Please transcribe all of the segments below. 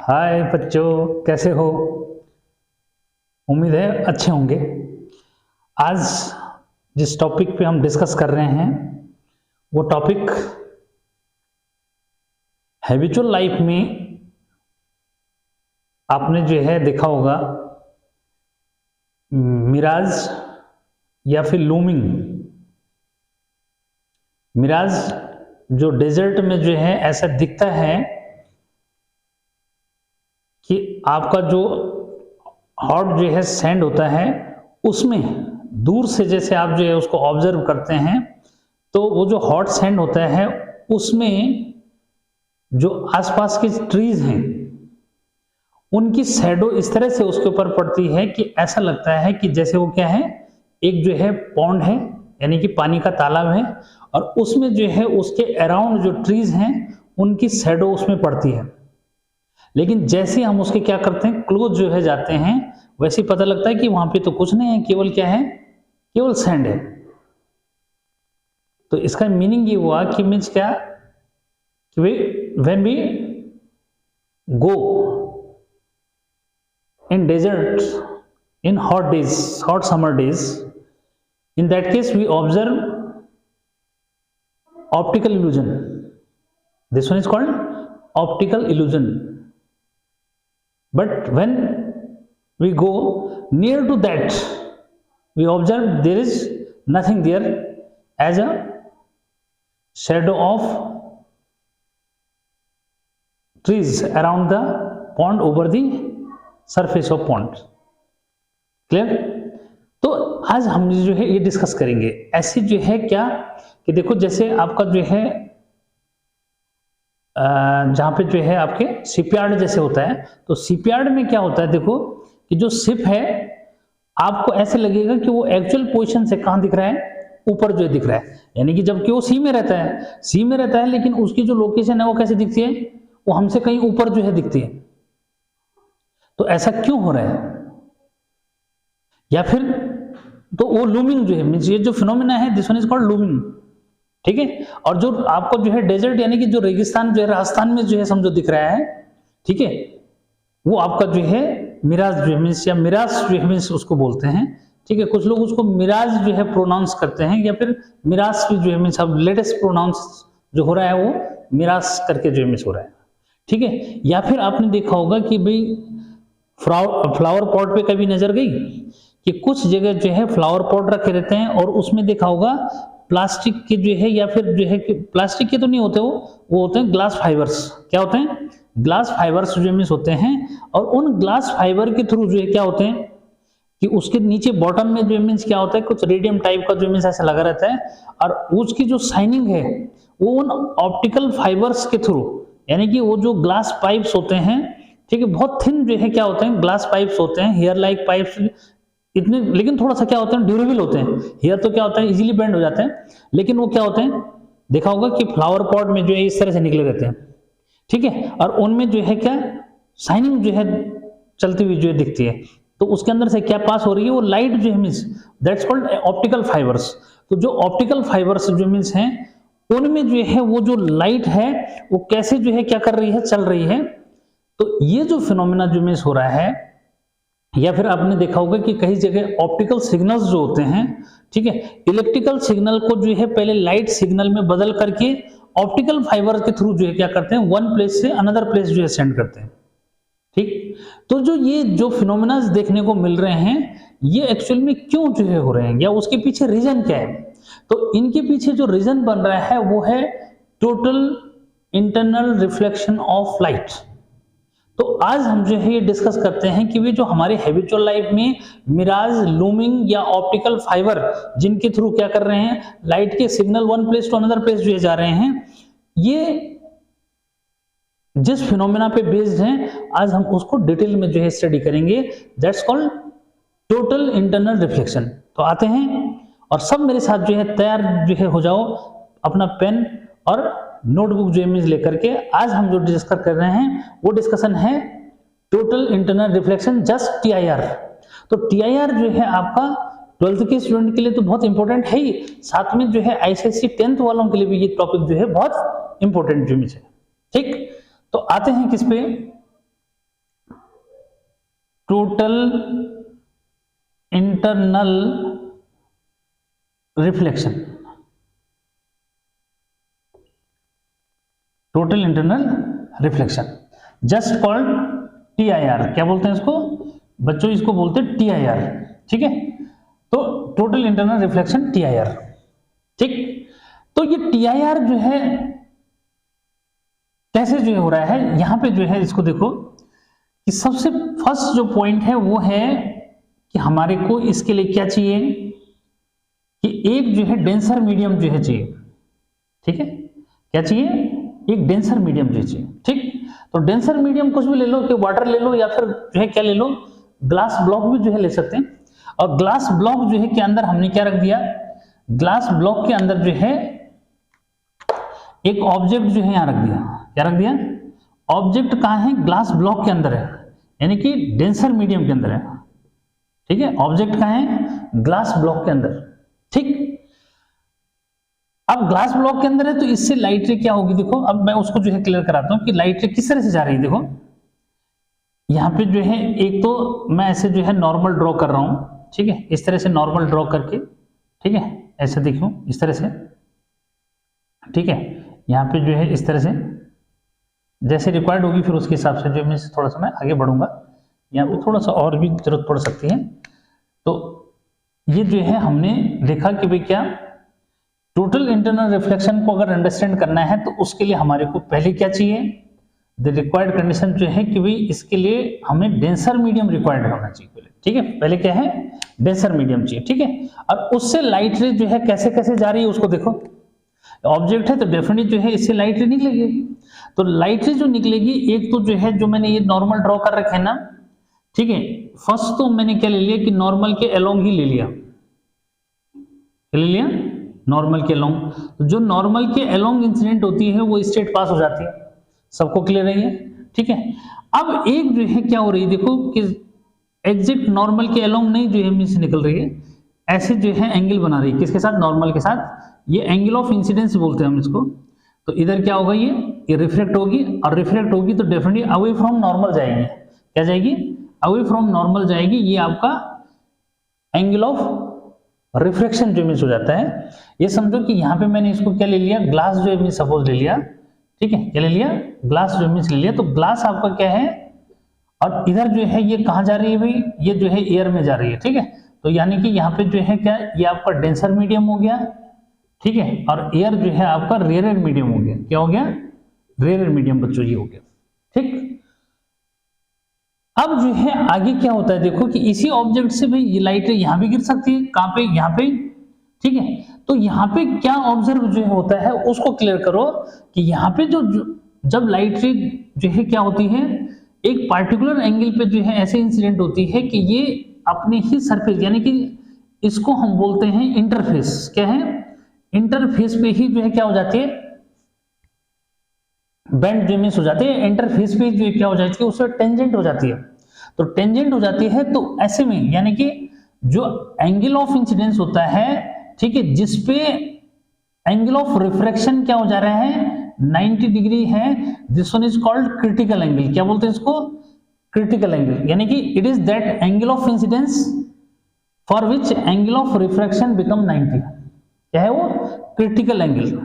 हाय बच्चों, कैसे हो? उम्मीद है अच्छे होंगे। आज जिस टॉपिक पे हम डिस्कस कर रहे हैं वो टॉपिक हैबिचुअल लाइफ में आपने जो है देखा होगा मिराज या फिर लूमिंग। मिराज जो डेजर्ट में जो है ऐसा दिखता है कि आपका जो हॉट जो है सैंड होता है उसमें दूर से जैसे आप जो है उसको ऑब्जर्व करते हैं तो वो जो हॉट सैंड होता है उसमें जो आसपास के ट्रीज हैं उनकी शैडो इस तरह से उसके ऊपर पड़ती है कि ऐसा लगता है कि जैसे वो क्या है, एक जो है पॉन्ड है यानी कि पानी का तालाब है और उसमें जो है उसके अराउंड जो ट्रीज हैं उनकी शैडो उसमें पड़ती है। लेकिन जैसे हम उसके क्या करते हैं, क्लोज जो है जाते हैं, वैसे ही पता लगता है कि वहां पे तो कुछ नहीं है, केवल क्या है, केवल सैंड है। तो इसका मीनिंग ये हुआ कि मीन्स क्या कि when we go in desert in hot days, hot summer days, in that case we observe optical illusion. This one is called optical illusion. But when we go near to that, we observe there is nothing there as a shadow of trees around the pond, over the surface of pond. Clear? तो आज हम जो है ये discuss करेंगे। ऐसे जो है क्या कि देखो जैसे आपका जो है जहाँ पे जो है आपके शिपयार्ड जैसे होता है, तो शिपयार्ड में क्या होता है, देखो कि जो शिप है आपको ऐसे लगेगा कि वो एक्चुअल पोजीशन से कहाँ दिख रहा है, ऊपर जो दिख रहा है, यानी कि जबकि वो सी में रहता है, सी में रहता है लेकिन उसकी जो लोकेशन है वो कैसे दिखती है, वो हमसे कहीं ऊपर जो है दिखती है। तो ऐसा क्यों हो रहा है? या फिर तो वो लूमिंग जो है, मींस ये जो फिनोमेना है this one is called looming, ठीक है। और जो आपको जो है डेजर्ट यानी कि जो रेगिस्तान जो है राजस्थान में जो है समझो दिख रहा है, ठीक है, वो आपका जो है मिराज जो है मींस या मिराज जो है मींस उसको बोलते हैं, ठीक है। कुछ लोग उसको मिराज जो है प्रोनाउंस करते हैं या फिर मिराज भी जो है मींस अब लेटेस्ट प्रोनाउंस जो हो रहा है वो मिराज करके जो है मींस हो रहा है, ठीक है। या फिर आपने देखा होगा कि भाई फ्लावर पॉट पे कभी नजर गई कि कुछ जगह जो है फ्लावर पॉट रखे रहते हैं और उसमें देखा होगा प्लास्टिक के जो है या फिर जो है प्लास्टिक के तो नहीं होते, वो होते हैं ग्लास फाइबर्स। क्या होते हैं? ग्लास फाइबर्स जो मींस होते हैं। और उन ग्लास फाइबर के थ्रू जो है क्या होते हैं कि उसके नीचे बॉटम में जो मींस क्या होता है, कुछ रेडियम टाइप का जो मींस ऐसा लगा रहता है और उसकी जो शाइनिंग है वो उन ऑप्टिकल फाइबर्स के थ्रू, यानी कि वो जो ग्लास पाइप्स होते हैं, ठीक है, बहुत थिन जो है क्या होते हैं, ग्लास पाइप्स होते हैं, हेयर लाइक पाइप्स इतने, लेकिन थोड़ा सा क्या होते हैं, ड्यूरेबल होते हैं। हेयर तो क्या होता है, इजीली बेंड हो जाते हैं, लेकिन वो क्या होते हैं, देखा होगा कि फ्लावर पॉट में जो है इस तरह से निकले रहते हैं, ठीक है। और उनमें जो है क्या शाइनिंग जो है चलती हुई जो है दिखती है, तो उसके अंदर से क्या पास हो रही है, वो लाइट जो है means that's called optical fibres. तो जो ऑप्टिकल फाइबर्स जो मींस हैं उनमें जो है वो जो लाइट है वो कैसे जो है क्या कर रही है, चल रही है। तो ये जो फिनोमेना जो मींस हो रहा है, या फिर आपने देखा होगा कि कई जगह ऑप्टिकल सिग्नल्स जो होते हैं, ठीक है, इलेक्ट्रिकल सिग्नल को जो है पहले लाइट सिग्नल में बदल करके ऑप्टिकल फाइबर के थ्रू जो है क्या करते हैं, वन प्लेस से अनदर प्लेस जो है सेंड करते हैं, ठीक। तो जो ये जो फिनोमेना देखने को मिल रहे हैं ये एक्चुअल में क्यों जो है हो रहे हैं या उसके पीछे रीजन क्या है? तो इनके पीछे जो रीजन बन रहा है वो है total internal reflection of light. तो आज हम जो है ये डिस्कस करते हैं कि वे जो हमारे हैबिचुअल लाइफ में मिराज, लूमिंग या ऑप्टिकल फाइबर जिनके थ्रू क्या कर रहे हैं, लाइट के signal one place to another place जो है जा रहे हैं, ये जिस फिनोमेना पे बेस्ड हैं आज हम उसको डिटेल में जो है स्टडी करेंगे। That's called total internal reflection. तो आते हैं और सब मेरे साथ जो है तैयार जो है हो जाओ, अपना पेन और नोटबुक जो इमेज लेकर के। आज हम जो डिस्कस कर रहे हैं वो डिस्कशन है total internal reflection, just TIR. तो टीआईआर जो है आपका 12th के स्टूडेंट के लिए तो बहुत इंपॉर्टेंट है ही, साथ में जो है आईसीएसई 10th वालों के लिए भी ये टॉपिक जो है बहुत इंपॉर्टेंट जो है, ठीक। तो आते हैं किस पे, total internal reflection, total internal reflection just called TIR। क्या बोलते हैं इसको बच्चों? इसको बोलते हैं TIR। ठीक है, तो टोटल इंटरनल रिफ्लेक्शन TIR। ठीक, तो ये TIR जो है कैसे जो हो रहा है, यहां पे जो है इसको देखो कि सबसे फर्स्ट जो पॉइंट है वो है कि हमारे को इसके लिए क्या चाहिए कि एक जो है डेंसर मीडियम जो है चाहिए। ठीक है, क्या चाहिए? एक डेंसर मीडियम जो चाहिए। ठीक, तो डेंसर मीडियम कुछ भी ले लो, कि वाटर ले लो या फिर जो है क्या ले लो, ग्लास ब्लॉक भी जो है ले सकते हैं। और ग्लास ब्लॉक जो है के अंदर हमने क्या रख दिया, ग्लास ब्लॉक के अंदर जो है एक ऑब्जेक्ट जो है यहां रख दिया। क्या रख दिया? ऑब्जेक्ट कहां है? ग्लास ब्लॉक के अंदर है, यानी कि डेंसर मीडियम के अंदर है। ठीक है, ऑब्जेक्ट कहां है? ग्लास ब्लॉक के अंदर। ठीक, अब ग्लास ब्लॉक के अंदर है तो इससे लाइट रे क्या होगी, देखो अब मैं उसको जो है क्लियर कराता हूं कि लाइट रे किस तरह से जा रही है। देखो यहां पे जो है एक तो मैं ऐसे जो है नॉर्मल ड्रॉ कर रहा हूं। ठीक है, इस तरह से नॉर्मल ड्रॉ करके, ठीक है, ऐसे देखो इस तरह से। ठीक है, यहाँ पे जो है इस तरह से जैसे रिक्वायर्ड होगी फिर उसके हिसाब से जो मैं थोड़ा सा मैं आगे बढ़ूंगा। यहाँ पे थोड़ा सा और भी जरूरत पड़ सकती है। तो ये जो है हमने देखा कि भाई क्या टोटल इंटरनल रिफ्लेक्शन को अगर अंडरस्टैंड करना है तो उसके लिए हमारे को पहले क्या चाहिए, द रिक्वायर्ड कंडीशन जो है कि भाई इसके लिए हमें डेंसर मीडियम रिक्वायर्ड होना चाहिए पहले। ठीक है, पहले क्या है? डेंसर मीडियम चाहिए। ठीक है, और उससे लाइट रे जो है कैसे कैसे जा रही है उसको देखो। ऑब्जेक्ट है तो डेफिनेटली जो है इससे लाइट रे निकलेगी। तो लाइट रे जो निकलेगी, एक तो जो है जो मैंने ये नॉर्मल ड्रॉ कर रखे हैं ना, ठीक है, फर्स्ट तो मैंने क्या ले लिया कि नॉर्मल के अलोंग ही ले लिया। ले लिया नॉर्मल के अलोंग। तो जो नॉर्मल के अलोंग इंसिडेंट होती है वो स्ट्रेट पास हो जाती है। सबको क्लियर है ये? ठीक है, अब एक जो है क्या हो रही है, देखो कि एग्जैक्ट नॉर्मल के अलोंग नहीं जो है से निकल रही है, ऐसे जो है एंगल बना रही है। किसके साथ? नॉर्मल के साथ। ये एंगल ऑफ इंसिडेंस बोलते हैं हम इसको। तो इधर क्या होगा, ये रिफ्लेक्ट होगी, और रिफ्लेक्ट होगी तो डेफिनेटली अवे फ्रॉम नॉर्मल जाएगी। क्या जाएगी? अवे फ्रॉम नॉर्मल जाएगी। ये आपका एंगल ऑफ रिफ्लेक्शन जो मीन्स हो जाता है। ये समझो कि यहाँ पे मैंने इसको क्या ले लिया, ग्लास जो है सपोज ले लिया। ठीक है, क्या ले लिया? ग्लास जो मीन्स ले लिया। तो ग्लास आपका क्या है, और इधर जो है ये कहाँ जा रही है भाई, ये जो है एयर में जा रही है। ठीक है, तो यानी कि यहाँ पे जो है क्या, ये आपका डेंसर मीडियम हो गया। ठीक है, और एयर जो है आपका रेयर मीडियम हो गया। क्या हो गया? रेयर मीडियम बच्चों ये हो गया। ठीक, अब जो है आगे क्या होता है, देखो कि इसी ऑब्जेक्ट से भाई ये लाइट यहाँ भी गिर सकती है। कहाँ पे? यहाँ पे। ठीक है, तो यहाँ पे क्या ऑब्जर्व जो होता है उसको क्लियर करो कि यहाँ पे जो जब लाइट रे जो है क्या होती है, एक पार्टिकुलर एंगल पे जो है ऐसे इंसिडेंट होती है कि ये अपने ही सरफेस, यानी कि इसको हम बोलते हैं इंटरफेस। क्या है? इंटरफेस पे ही जो है क्या हो जाती है, बेंड जो मीन्स हो जाती है। इंटरफेस पे जो क्या हो जाती है, उससे टेंजेंट हो जाती है। तो टेंजेंट हो जाती है तो ऐसे में यानी कि जो एंगल ऑफ इंसिडेंस होता है, ठीक है, जिसपे एंगल ऑफ रिफ्रैक्शन क्या हो जा रहा है, 90 डिग्री है, this one is called critical angle. क्या बोलते हैं इसको? Critical angle. यानी कि it is that angle of incidence for which angle of refraction become 90। क्या है वो? Critical angle.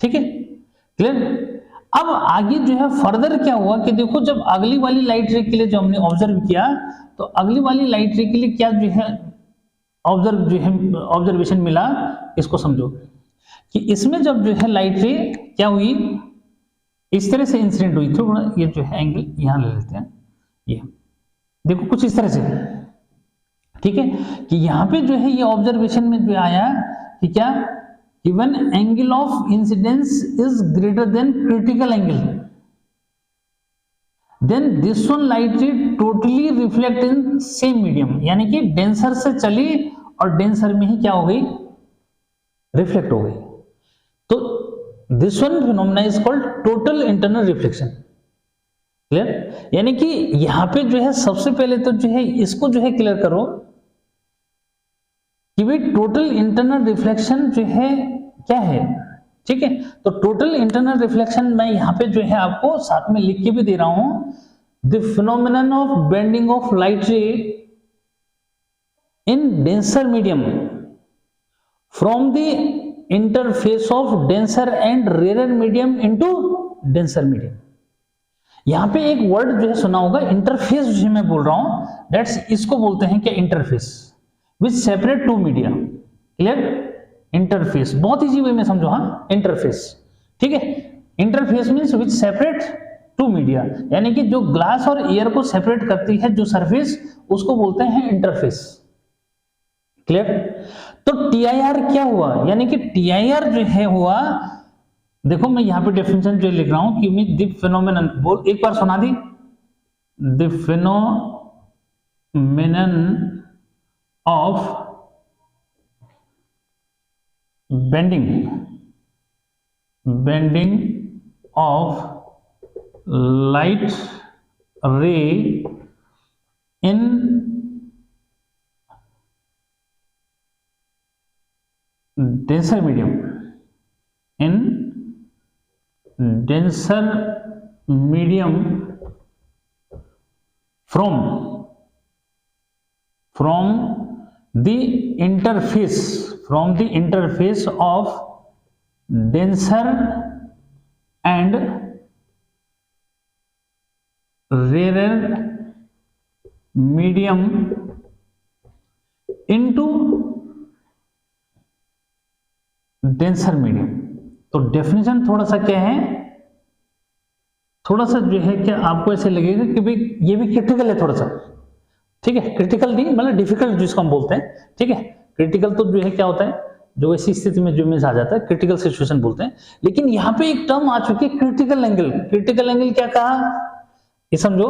ठीक है, क्लियर? अब आगे जो है फर्दर क्या हुआ कि देखो जब अगली वाली लाइट रे के लिए जो हमने ऑब्जर्व किया, तो अगली वाली लाइट रे के लिए क्या जो है ऑब्जर्वेशन मिला, इसको समझो कि इसमें जब जो है लाइट रे क्या हुई, इस तरह से इंसिडेंट हुई। थोड़ा ये जो है एंगल यहां ले लेते हैं, ये देखो कुछ इस तरह से। ठीक है, कि यहां पे जो है ये ऑब्जर्वेशन में जो आया कि क्या, when angle of incidence is greater than critical angle, then this one light ray totally reflect in same medium। यानी कि डेंसर से चली और डेंसर में ही क्या हो गई, रिफ्लेक्ट हो गई। तो this one phenomena is called total internal reflection. Clear? यानी कि यहां पे जो है सबसे पहले तो जो है इसको जो है क्लियर करो कि भाई टोटल इंटरनल रिफ्लेक्शन जो है क्या है। ठीक है, तो टोटल इंटरनल रिफ्लेक्शन मैं यहाँ पे जो है आपको साथ में लिख के भी दे रहा हूं the phenomenon of bending of light रे in denser medium from the interface of denser and rarer medium into denser medium। यहां पे एक वर्ड जो है सुना होगा इंटरफेस, जो मैं बोल रहा हूं दैट्स, इसको बोलते हैं क्या, interface which separate two media. Clear? Interface बहुत इजी वे में समझो, हाँ इंटरफेस, ठीक है। Interface means which separate two media, यानी कि जो ग्लास और एयर को सेपरेट करती है जो सरफेस, उसको बोलते हैं इंटरफेस। क्लियर? तो TIR क्या हुआ, यानी कि TIR जो है हुआ, देखो मैं यहां पे डेफिनेशन जो लिख रहा हूं कि द फिनोमेनन, बोल एक बार सुना दी, the phenomenon of bending of light ray in denser medium, in denser medium from the interface of denser and rarer medium into denser medium. तो डेफिनेशन थोड़ा सा क्या है, थोड़ा सा जो है क्या आपको ऐसे लगेगा कि भाई ये भी क्रिटिकल है थोड़ा सा, ठीक है। क्रिटिकल नहीं मतलब डिफिकल्ट जिसको हम बोलते हैं, ठीक है। क्रिटिकल तो जो है क्या होता है, जो ऐसी स्थिति में जो मिस आ जाता है, क्रिटिकल सिचुएशन बोलते हैं। लेकिन यहाँ पे एक टर्म आ चुकी है क्रिटिकल एंगल। क्रिटिकल एंगल क्या कहा, ये समझो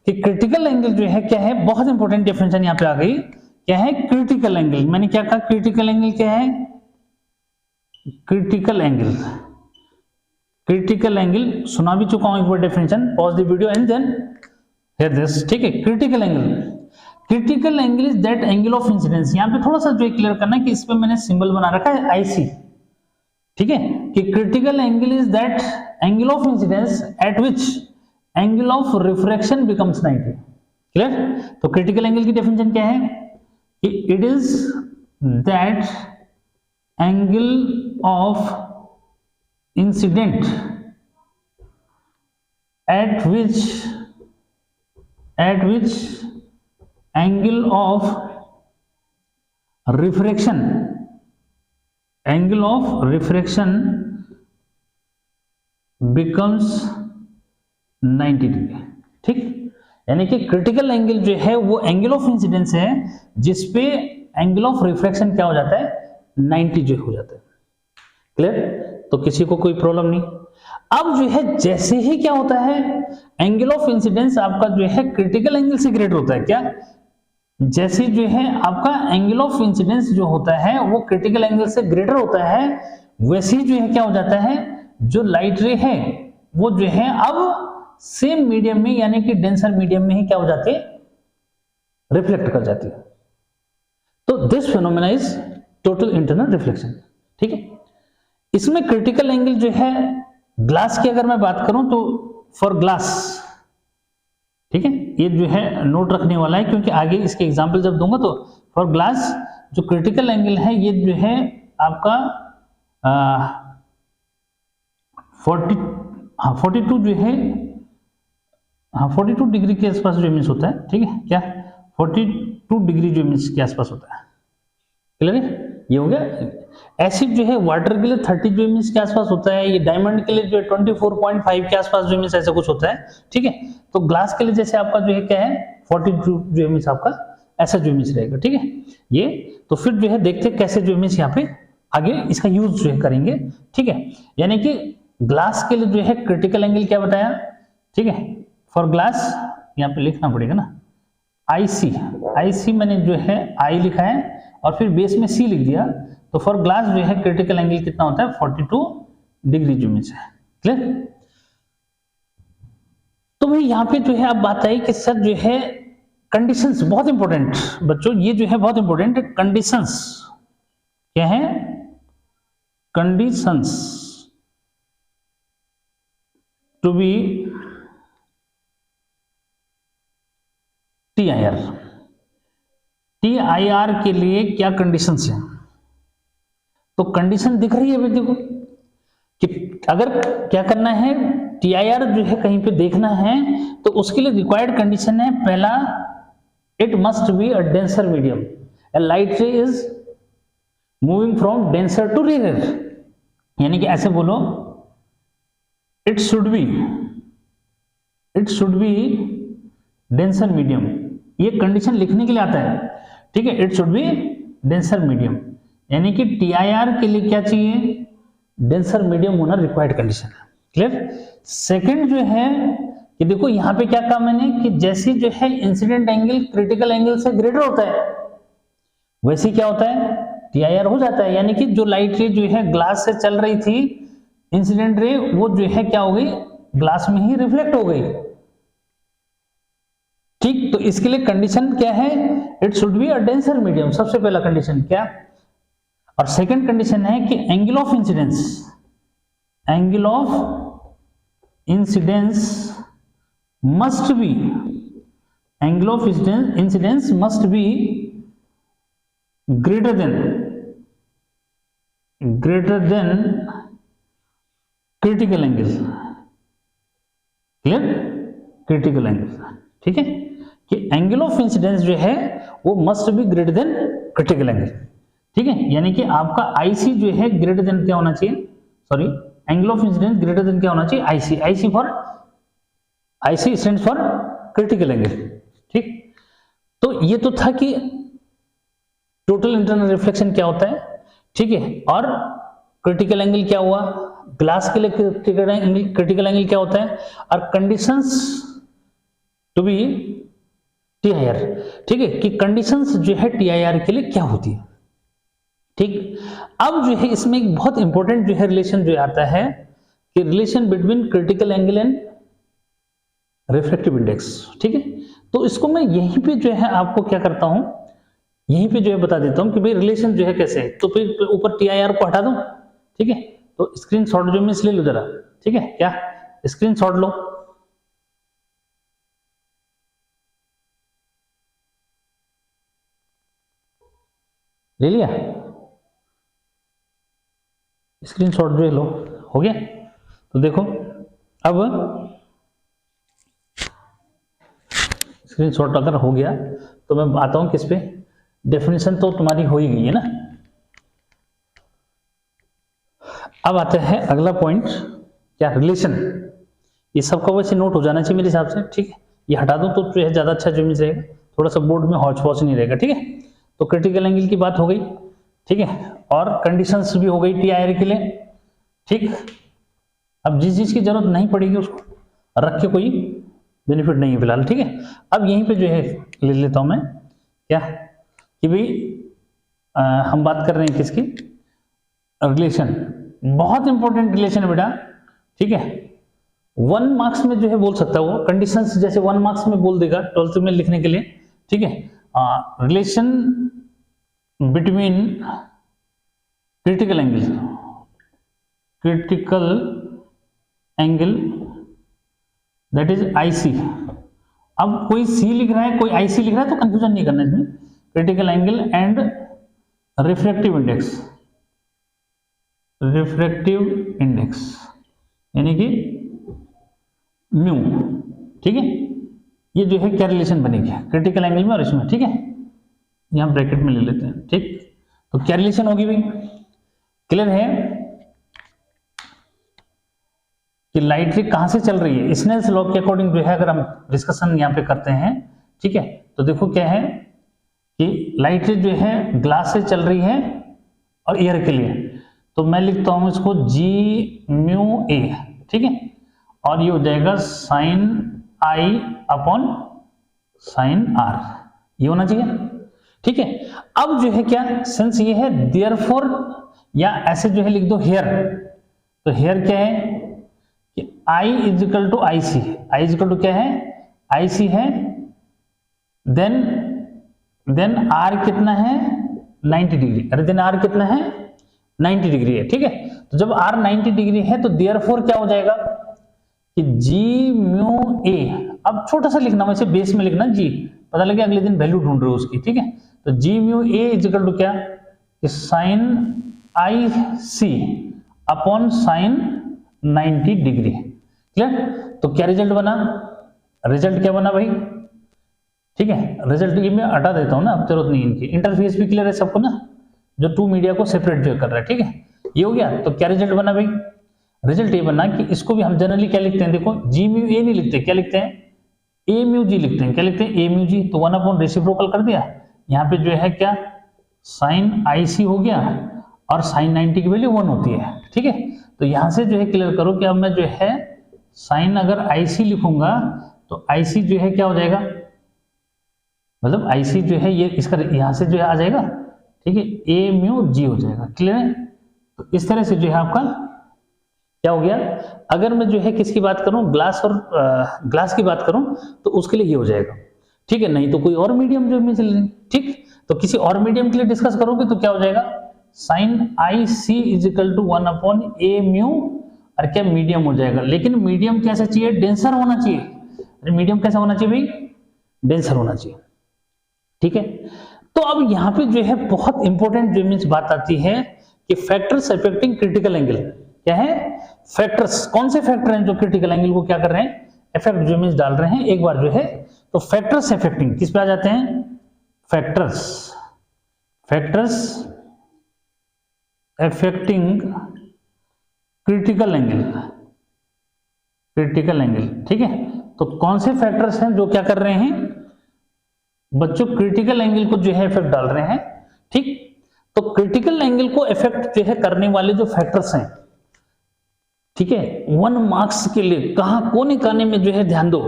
कि क्रिटिकल एंगल जो है क्या है, बहुत इंपॉर्टेंट डेफिनेशन यहाँ पे आ गई। क्या है क्रिटिकल एंगल? मैंने क्या कहा, क्रिटिकल एंगल क्या है, क्रिटिकल एंगल। क्रिटिकल एंगल सुना भी चुका हूं एक बार definition, pause the video and then hear this, ठीक है। Critical angle is that angle of incidence. यहां पे थोड़ा सा जो क्लियर करना है कि इस पे मैंने सिंबल बना रखा है IC, ठीक है, कि critical angle is that angle of incidence at which angle of refraction becomes 90। Clear? तो क्रिटिकल एंगल की डेफिनेशन क्या है कि it is that angle of incident at which angle of refraction becomes 90 degree, ठीक। यानी कि क्रिटिकल एंगल जो है वो एंगल ऑफ इंसिडेंस है जिसपे एंगल ऑफ रिफ्रैक्शन क्या हो जाता है, 90 जो हो जाता है। क्लियर? तो किसी को कोई प्रॉब्लम नहीं। अब जो है जैसे ही क्या होता है, एंगल ऑफ इंसिडेंस आपका जो है क्रिटिकल एंगल से ग्रेटर होता है। क्या? जैसे जो है आपका एंगल ऑफ इंसिडेंस जो होता है वो क्रिटिकल एंगल से ग्रेटर होता है, वैसे ही जो है क्या हो जाता है, जो लाइट रे है वो जो है अब सेम मीडियम में यानी कि डेंसर मीडियम में ही क्या हो जाती है, रिफ्लेक्ट कर जाती है। तो this phenomena is total internal reflection, ठीक है। इसमें क्रिटिकल एंगल जो है ग्लास की अगर मैं बात करूं तो फॉर ग्लास, ठीक है, ये जो है नोट रखने वाला है क्योंकि आगे इसके एग्जांपल जब दूंगा तो फॉर ग्लास जो क्रिटिकल एंगल है ये जो है आपका 42 जो है 42 डिग्री के आसपास जो मीन्स होता है, ठीक है, क्या 42 डिग्री जो मीन्स के आसपास होता है। क्लियर है? ये हो गया। एसिड जो है वाटर के लिए 30 जो मीन्स के आसपास होता है, ये डायमंड के लिए जो है 24.5 के आसपास जो मीन्स ऐसा कुछ होता है, ठीक है। तो ग्लास के लिए जैसे आपका जो है क्या है 42 जो मीन्स आपका ऐसा जो मीन्स रहेगा, ठीक है। ये तो फिर जो है देखते हैं कैसे जो मीन्स यहाँ पे आगे इसका यूज जो है करेंगे, ठीक है। यानी कि ग्लास के लिए जो है क्रिटिकल एंगल क्या बताया, ठीक है, फॉर ग्लास यहाँ पे लिखना पड़ेगा ना IC मैंने जो है I लिखा है और फिर बेस में C लिख दिया, तो फॉर ग्लास जो है क्रिटिकल एंगल कितना होता है 42 डिग्री जो मीन्स है। क्लियर? तो भाई यहाँ पे जो है अब बात आई कि सर जो है कंडीशंस बहुत इंपॉर्टेंट बच्चों, ये जो है बहुत इंपॉर्टेंट कंडीशंस क्या है, conditions to be TIR, TIR के लिए क्या कंडीशंस हैं? तो कंडीशन दिख रही है अभी देखो कि अगर क्या करना है, TIR जो है कहीं पे देखना है तो उसके लिए रिक्वायर्ड कंडीशन है, पहला it must be a denser medium, a light ray is moving from denser to rarer, यानी कि ऐसे बोलो it should be denser medium, ये कंडीशन लिखने के लिए आता है, ठीक है। it should be denser medium, यानी कि TIR के लिए क्या चाहिए, डेंसर मीडियम होना रिक्वायर्ड कंडीशन है। क्लियर। सेकंड जो है कि देखो यहां पे क्या कहा मैंने कि जैसे जो है इंसिडेंट एंगल क्रिटिकल एंगल से ग्रेटर होता है वैसे क्या होता है, TIR हो जाता है, यानी कि जो लाइट रे जो है ग्लास से चल रही थी, इंसिडेंट रे वो जो है क्या हो गई, ग्लास में ही रिफ्लेक्ट हो गई। ठीक, तो इसके लिए कंडीशन क्या है, it should be a denser medium, सबसे पहला कंडीशन क्या। और सेकंड कंडीशन है कि angle of incidence must be, angle of incidence must be greater than critical angle, clear, critical angle, ठीक है, कि एंगल ऑफ इंसिडेंस जो है वो must be greater than critical angle, ठीक है, यानी कि आपका IC जो है ग्रेटर देन क्या होना चाहिए, sorry angle of incidence greater than क्या होना चाहिए, IC stands for critical angle, ठीक। तो ये तो था कि टोटल इंटरनल रिफ्लेक्शन क्या होता है, ठीक है, और क्रिटिकल एंगल क्या हुआ, ग्लास के लिए क्रिटिकल एंगल क्या होता है, और कंडीशंस टू बी TIR, ठीक है, कि कंडीशंस जो है TIR के लिए क्या होती है, ठीक। अब जो है इसमें एक बहुत इंपॉर्टेंट जो है रिलेशन जो आता है कि relation between critical angle and refractive index, ठीक है। तो इसको मैं यहीं पे जो है आपको क्या करता हूं, यहीं पे जो है बता देता हूं कि भाई रिलेशन जो है कैसे है। तो फिर ऊपर TIR को हटा दूं, ठीक है, तो स्क्रीनशॉट जो मैं इसलिए लो जरा, ठीक है, क्या स्क्रीनशॉट लो, ले लिया स्क्रीनशॉट जो है, लो, हो गया। तो देखो अब स्क्रीनशॉट अगर हो गया तो मैं आता हूं किस पे, डेफिनेशन तो तुम्हारी हो ही गई है ना। अब आते हैं अगला पॉइंट, क्या, रिलेशन। ये सबका वैसे नोट हो जाना चाहिए मेरे हिसाब से, ठीक है, ये हटा दो तो जो है ज्यादा अच्छा जो रहेगा, थोड़ा सा बोर्ड में हौच पौच नहीं रहेगा, ठीक है। तो क्रिटिकल एंगल की बात हो गई, ठीक है, और कंडीशंस भी हो गई TIR के लिए, ठीक। अब जिस चीज की जरूरत नहीं पड़ेगी उसको रख के कोई बेनिफिट नहीं है फिलहाल, ठीक है। अब यहीं पे जो है ले लेता हूं मैं क्या कि भाई हम बात कर रहे हैं किसकी, रिलेशन, बहुत इंपॉर्टेंट रिलेशन है बेटा, ठीक है। 1 मार्क्स में जो है बोल सकता है वो कंडीशंस, जैसे 1 मार्क्स में बोल देगा 12th में लिखने के लिए, ठीक है। Relation between critical angle that is IC। अब कोई C लिख रहा है कोई IC लिख रहा है तो कंफ्यूजन नहीं करना इसमें, critical angle and refractive index यानी कि म्यू, ठीक है। ये जो है क्या रिलेशन बनेगी क्रिटिकल एंगल में और इसमें, ठीक है, यहां ब्रैकेट में ले लेते हैं, ठीक। तो क्या रिलेशन होगी भाई, क्लियर है कि लाइट रे कहां से चल रही है, स्नेल्स लॉ के अकॉर्डिंग जो है अगर हम डिस्कशन यहां पे करते हैं, ठीक है। तो देखो क्या है कि लाइट रे जो है ग्लास से चल रही है और एयर के लिए, तो मैं लिखता हूं इसको G/μ A, ठीक है, और ये हो जाएगा sin I upon sin R, ये होना चाहिए, ठीक है। अब जो है क्या सेंस ये है देयरफॉर, या ऐसे जो है लिख दो हेयर, तो हेयर क्या है कि I is equal to IC, I is equal to क्या है IC है, देन R कितना है 90 डिग्री, अरे देन R कितना है 90 डिग्री है, ठीक है। तो जब R 90 डिग्री है तो देयरफॉर क्या हो जाएगा कि G/μ A, अब छोटा सा लिखना वैसे बेस में लिखना G, पता लगे अगले दिन वैल्यू ढूंढ रहे हो उसकी, ठीक है। तो G mu A equal to क्या, sign I C upon sine 90 degree. Clear. तो क्या रिजल्ट बना, रिजल्ट क्या बना भाई, ठीक है। रिजल्ट ये मैं हटा देता हूं ना, अब जरूरत नहीं इनकी। इंटरफेस भी क्लियर है सबको ना, जो टू मीडिया को सेपरेट जो कर रहा है, ठीक है। ये हो गया। तो क्या रिजल्ट बना भाई, रिजल्ट ये बना कि इसको भी हम जनरली क्या लिखते हैं, देखो जी म्यू ए नहीं लिखते, क्या लिखते हैं, ए म्यू जी लिखते हैं। क्या लिखते हैं, ए म्यू जी। तो 1 अपॉन रेसिप्रोकल कर दिया, यहाँ पे जो है क्या साइन आई सी हो गया और साइन 90 की वैल्यू 1 होती है, ठीक है। तो यहां से जो है क्लियर करो कि अब मैं जो है साइन अगर आई सी लिखूंगा तो आई सी जो है क्या हो जाएगा, मतलब आई सी जो है ये इसका यहां से जो है आ जाएगा, ठीक है, ए म्यू जी हो जाएगा। क्लियर है। तो इस तरह से जो है आपका क्या हो गया। अगर मैं जो है किसकी बात करूं, ग्लास और ग्लास की बात करूं तो उसके लिए ये हो जाएगा, ठीक है। नहीं तो कोई और मीडियम जो में चल रही, ठीक। तो किसी और मीडियम के लिए डिस्कस करोगे तो क्या हो जाएगा, sine I C is equal to 1 upon a mu, और क्या मीडियम हो जाएगा। लेकिन मीडियम कैसा चाहिए, डेंसर होना चाहिए। अरे मीडियम कैसा होना चाहिए भाई, डेंसर होना चाहिए, ठीक है। तो अब यहाँ पे जो है बहुत इंपॉर्टेंट जो मीन्स बात आती है कि फैक्टर्स अफेक्टिंग क्रिटिकल एंगल क्या है, फैक्टर्स कौन से फैक्टर हैं जो क्रिटिकल एंगल को क्या कर रहे हैं, इफेक्ट जो मीन्स डाल रहे हैं। एक बार जो है तो फैक्टर्स अफेक्टिंग किस पे आ जाते हैं, factors, factors affecting critical angle, critical angle, ठीक है। तो कौन से फैक्टर्स हैं जो क्या कर रहे हैं बच्चों, क्रिटिकल एंगल को जो है इफेक्ट डाल रहे हैं, ठीक। तो क्रिटिकल एंगल को इफेक्ट जो है करने वाले जो फैक्टर्स हैं, ठीक है, 1 मार्क्स के लिए कहां कोने काने में जो है ध्यान दो।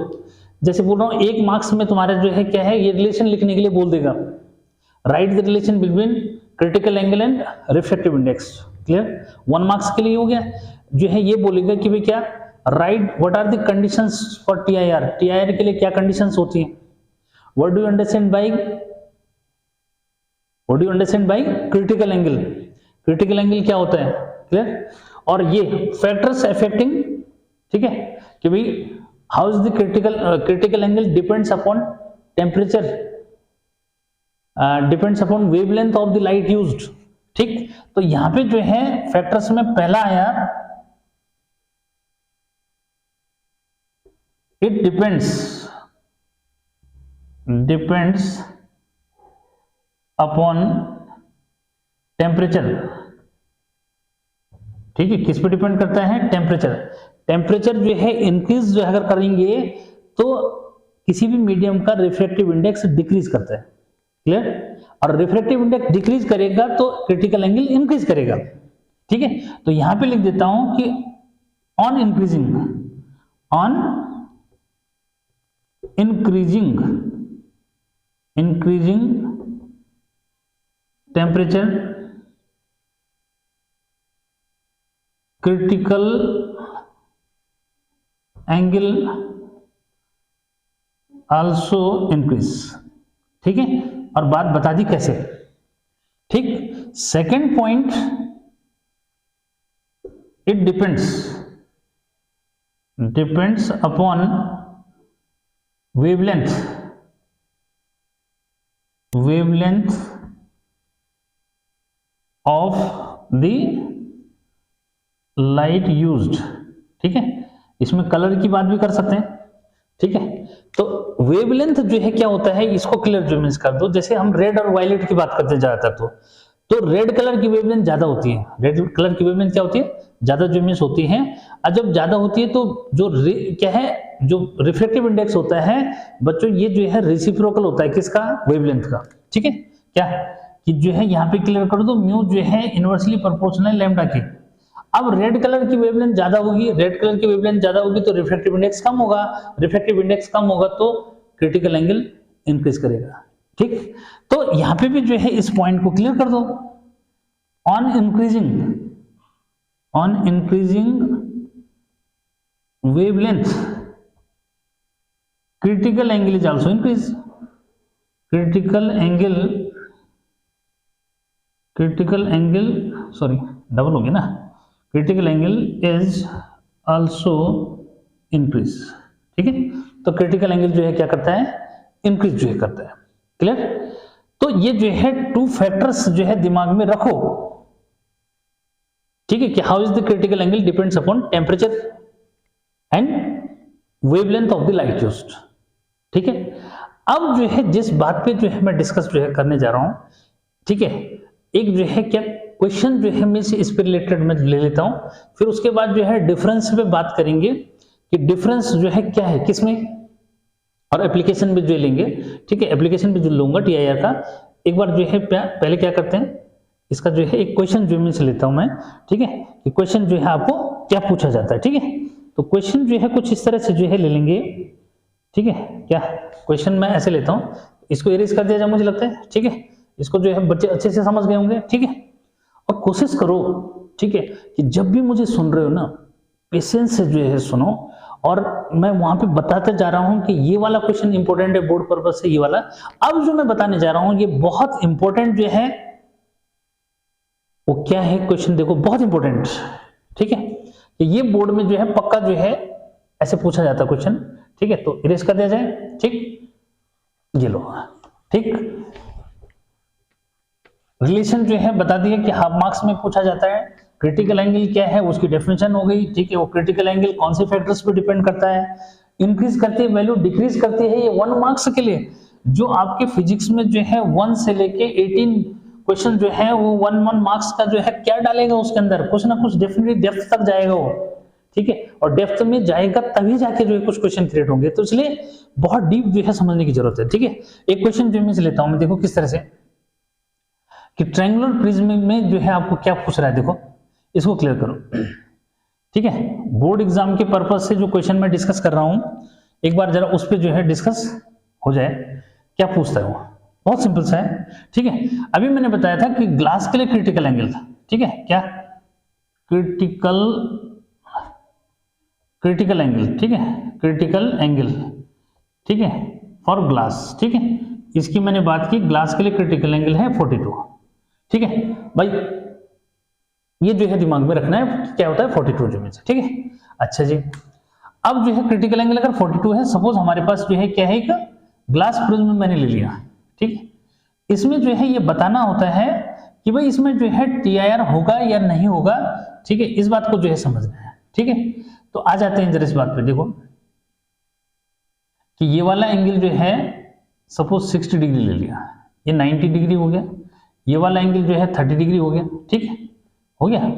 जैसे बोल रहा हूं 1 मार्क्स में तुम्हारा जो है क्या है, ये रिलेशन लिखने के लिए बोल देगा, right the relation between critical angle and refractive index. Clear. 1 marks के लिए हो गया। जो है ये बोलेगा कि भाई क्या, right what are the conditions for TIR, TIR के लिए क्या कंडीशंस होती हैं, what do you understand by, what do you understand by critical angle, critical angle क्या होता है। क्लियर। और ये फैक्टर्स अफेक्टिंग, ठीक है, कि भाई how is the critical angle depends upon temperature, depends upon wavelength of the light used, ठीक। तो यहां पे जो है फैक्टर्स में पहला आया, इट डिपेंड्स अपॉन टेम्परेचर, ठीक है। किस पे डिपेंड करता है, टेम्परेचर। टेम्परेचर जो है इंक्रीज जो अगर करेंगे तो किसी भी मीडियम का रिफ्रैक्टिव इंडेक्स डिक्रीज करता है। क्लियर। और रिफ्रैक्टिव इंडेक्स डिक्रीज करेगा तो क्रिटिकल एंगल इंक्रीज करेगा, ठीक है। तो यहां पे लिख देता हूं कि on increasing temperature critical angle also increase, ठीक है। और बात बता दी कैसे, ठीक। Second point, it depends upon wavelength of the light used, ठीक है। इसमें कलर की बात भी कर सकते हैं, ठीक है। तो वेवलेंथ जो है क्या होता है, इसको क्लियर जो मीन्स कर दो। जैसे हम रेड और वायलेट की बात करते जाता तो रेड कलर की वेवलेंथ ज्यादा होती है, रेड कलर की वेवलेंथ क्या होती है, ज्यादा जो मीन्स होती है। और जब ज्यादा होती है तो जो क्या है, जो रिफ्रैक्टिव इंडेक्स होता है बच्चों, ये जो है रेसिप्रोकल होता है किसका, वेवलेंथ का, ठीक है। क्या कि जो है यहाँ पे क्लियर कर दो, म्यू जो है इनवर्सली प्रोपोर्शनल लैम्डा के। अब रेड कलर की वेवलेंथ ज्यादा होगी, रेड कलर की वेवलेंथ ज्यादा होगी तो रिफ्रैक्टिव इंडेक्स कम होगा, रिफ्रैक्टिव इंडेक्स कम होगा तो क्रिटिकल एंगल इंक्रीज करेगा, ठीक। तो यहां पे भी जो है इस पॉइंट को क्लियर कर दो, on increasing wavelength critical angle is also increase, critical angle sorry double हो गया ना, critical angle is also increase, ठीक है। तो क्रिटिकल एंगल जो है क्या करता है, इंक्रीज जो है करता है। क्लियर? तो ये जो है 2 फैक्टर्स जो है दिमाग में रखो, ठीक है, कि how is the critical angle depends upon temperature and wavelength of the light used. ठीक है, अब जो है जिस बात पे जो है मैं डिस्कस जो है करने जा रहा हूं, ठीक है, एक जो है क्या क्वेश्चन जो है मैं इस पे रिलेटेड मैं ले लेता हूं, फिर उसके बाद जो है डिफरेंस पे बात करेंगे कि डिफरेंस जो है क्या है किसमें, और एप्लीकेशन भी जो लेंगे। ठीक है, एप्लीकेशन भी जो लूंगा टीआईआर का। एक बार जो है पहले क्या करते हैं, इसका जो है एक क्वेश्चन जो मैं से लेता हूं मैं, ठीक है, कि क्वेश्चन जो है आपको क्या पूछा जाता है। ठीक है, तो क्वेश्चन जो है कुछ इस तरह से जो है ले लेंगे। ठीक है, क्या क्वेश्चन मैं ऐसे लेता हूं, इसको इरेज कर दिया जाए मुझे लगता है। ठीक है, इसको जो है बच्चे अच्छे से समझ गए होंगे। ठीक है, और कोशिश करो, ठीक है, कि जब भी मुझे सुन रहे हो ना, पेशेंस से जो है सुनो, और मैं वहां पे बताते जा रहा हूं कि ये वाला क्वेश्चन इंपॉर्टेंट है बोर्ड पर्पज से, ये वाला अब जो मैं बताने जा रहा हूं ये बहुत इंपॉर्टेंट जो है, वो क्या है क्वेश्चन, देखो बहुत इंपॉर्टेंट। ठीक है, कि ये बोर्ड में जो है पक्का जो है ऐसे पूछा जाता है क्वेश्चन। ठीक है, तो इरेज कर दिया जाए। ठीक, ये लो। ठीक, रिलेशन जो है बता दिए कि हाफ मार्क्स में पूछा जाता है। क्रिटिकल एंगल क्या है उसकी डेफिनेशन हो गई। ठीक है, वो क्रिटिकल एंगल कौन से फैक्टर्स पे डिपेंड करता है, इंक्रीज करती है वैल्यू, डिक्रीज करती है, ये 1 मार्क्स के लिए। जो आपके फिजिक्स में जो है 1 से लेके 18 क्वेश्चन जो है वो 1 मार्क्स का जो है क्या डालेगा उसके अंदर, कुछ ना कुछ डेफिनेटली डेप्थ तक जाएगा वो। ठीक है, और डेप्थ में जाएगा तभी जाके जो है कुछ क्वेश्चन क्रिएट होंगे, तो इसलिए बहुत डीप जो है समझने की जरूरत है। ठीक है, एक क्वेश्चन जो मैं लेता हूं मैं, देखो किस तरह से कि ट्रायंगुलर प्रिज्म में जो है आपको क्या पूछ रहा है, देखो इसको क्लियर करो। ठीक है, बोर्ड एग्जाम के पर्पज से जो क्वेश्चन मैं डिस्कस कर रहा हूं, एक बार जरा उस पर जो है डिस्कस हो जाए, क्या पूछता है वो, बहुत सिंपल सा है। ठीक है, अभी मैंने बताया था कि ग्लास के लिए क्रिटिकल एंगल था। ठीक है, क्या क्रिटिकल एंगल, ठीक है, क्रिटिकल एंगल, ठीक है, फॉर ग्लास। ठीक है, इसकी मैंने बात की, ग्लास के लिए क्रिटिकल एंगल है 42। ठीक है भाई, ये जो है दिमाग में रखना है क्या होता है 42 जो में से। ठीक है, अच्छा जी, अब जो है क्रिटिकल एंगल अगर 42 है, सपोज हमारे पास जो है क्या है, एक ग्लास प्रिज्म मैंने ले लिया। ठीक है, इसमें जो है ये बताना होता है कि भाई इसमें जो है टीआईआर होगा या नहीं होगा। ठीक है, इस बात को जो है समझना है। ठीक है, तो आ जाते हैं जरा इस बात पे, देखो कि ये वाला एंगल जो है सपोज 60 डिग्री ले लिया, ये 90 डिग्री हो गया, ये वाला एंगल जो है 30 डिग्री हो गया। ठीक है, हो गया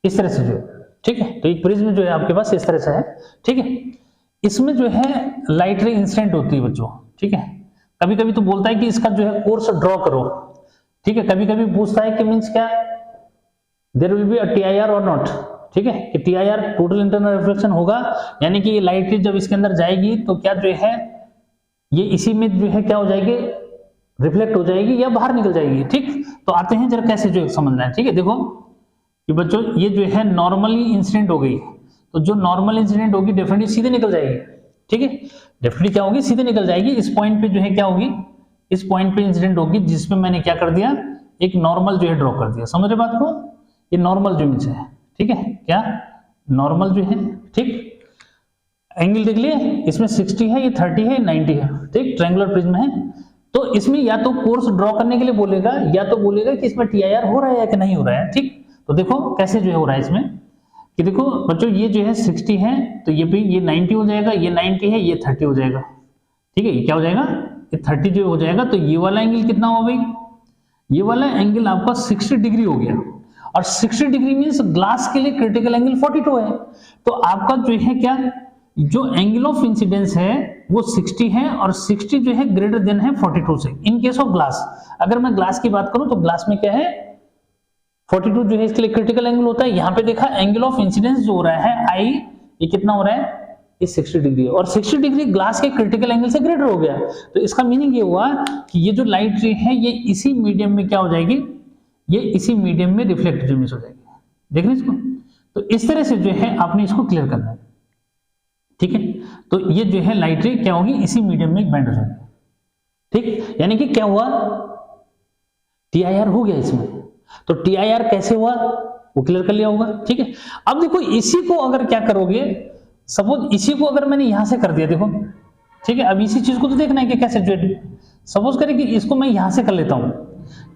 इस तरह से जो है। ठीक है, तो एक प्रिज्म जो है आपके पास इस तरह से है। ठीक है, इसमें जो है लाइट रे इंसिडेंट होती है बच्चों। ठीक है, कभी कभी तो बोलता है कि इसका जो है कोर्स ड्रॉ करो। ठीक है, कभी कभी पूछता है कि मींस क्या, there will be a TIR और नॉट। ठीक है, कि टीआईआर टोटल इंटरनल रिफ्लेक्शन होगा, यानी कि ये लाइट रे जब इसके अंदर जाएगी तो क्या जो है ये इसी में जो है क्या हो जाएगी, रिफ्लेक्ट हो जाएगी या बाहर निकल जाएगी। ठीक, तो आते हैं जरा कैसे जो समझना है। ठीक है, देखो कि बच्चों ये जो है नॉर्मली इंसिडेंट हो गई, तो जो नॉर्मल इंसिडेंट होगी डेफिनेटली सीधे निकल जाएगी। ठीक है, डेफिनेटली क्या होगी, सीधे निकल जाएगी। इस पॉइंट पे जो है क्या होगी, इस पॉइंट पे इंसिडेंट होगी, जिसपे मैंने क्या कर दिया, एक नॉर्मल जो है ड्रॉ कर दिया। समझ रहे बात को, ये नॉर्मल जो इमेज है। ठीक है, क्या नॉर्मल जो है। ठीक, एंगल देख लिए, इसमें 60 है, ये 30 है, 90 है। ठीक, ट्रायंगुलर प्रिज्म है, तो इसमें या तो कोर्स ड्रॉ करने के लिए बोलेगा या तो बोलेगा कि इसमें टीआईआर हो रहा है या कि नहीं हो रहा है। ठीक, तो देखो कैसे जो है हो रहा है इसमें, कि देखो बच्चों ये जो है 60 है, तो ये भी ये 90 हो जाएगा, ये 90 है, ये 30 हो जाएगा। ठीक है, ये क्या हो जाएगा, ये 30 जो हो जाएगा, तो ये वाला एंगल कितना हो भाई, ये वाला एंगल आपका 60 डिग्री हो गया, और 60 डिग्री मीन्स ग्लास के लिए क्रिटिकल एंगल 42 है। तो आपका जो है क्या, जो एंगल ऑफ इंसिडेंस है वो 60 है, और 60 जो है ग्रेटर देन है 42 से, इन केस ऑफ ग्लास। अगर मैं ग्लास की बात करूं तो ग्लास में क्या है 42 जो है इसके लिए क्रिटिकल एंगल होता है। यहां पे देखा एंगल ऑफ इंसिडेंस जो हो रहा है आई, ये कितना हो रहा है, ये 60 डिग्री है, और 60 डिग्री ग्लास के क्रिटिकल एंगल से ग्रेटर हो गया। तो इसका मीनिंग ये हुआ कि ये जो लाइट रे है ये इसी मीडियम में क्या हो जाएगी, ये इसी मीडियम में रिफ्लेक्ट जो हो जाएगी। देख रहे हैं इसको, तो इस तरह से जो है आपने इसको क्लियर करना है। ठीक है, तो ये जो है लाइट रे क्या होगी, इसी मीडियम में बेंड हो जाएगी। ठीक, यानी कि क्या हुआ, टीआईआर हो गया इसमें। तो टीआईआर कैसे हुआ वो क्लियर कर लिया होगा। ठीक है, अब देखो इसी को अगर क्या करोगे, सपोज इसी को अगर मैंने यहां से कर दिया, देखो ठीक है, अब इसी चीज को तो देखना है कि कैसे जो सपोज करें कि इसको मैं यहां से कर लेता हूं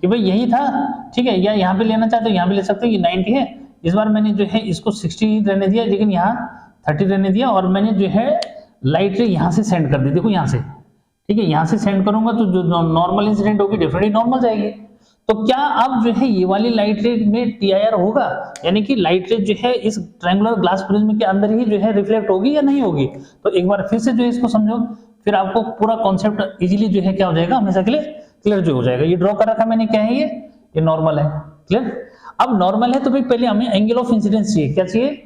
कि भाई यही था, ठीक है, या यहाँ पे लेना चाहते हो यहाँ पे ले सकते हो, ये 90 है, इस बार मैंने जो है इसको 60 रहने दिया लेकिन यहाँ 30 रहने दिया और मैंने जो है लाइट रे यहाँ से सेंड कर दी, देखो यहाँ से, ठीक है, यहाँ से सेंड करूंगा तो जो नॉर्मल इंसिडेंट होगी डेफिनेटली नॉर्मल जाएगी। तो क्या अब जो है ये वाली लाइट रे में टीआईआर होगा, यानी कि लाइट रे जो है इस ट्रायंगुलर ग्लास प्रिज्म के अंदर ही जो है रिफ्लेक्ट होगी या नहीं होगी। तो एक बार फिर से जो है इसको समझो, फिर आपको पूरा कॉन्सेप्ट इजीली जो है क्या हो जाएगा, हमेशा के लिए क्लियर जो हो जाएगा। ये ड्रॉ कर रखा मैंने, क्या है ये नॉर्मल है, क्लियर। अब नॉर्मल है तो भाई पहले हमें एंगल ऑफ इंसिडेंस चाहिए, क्या चाहिए,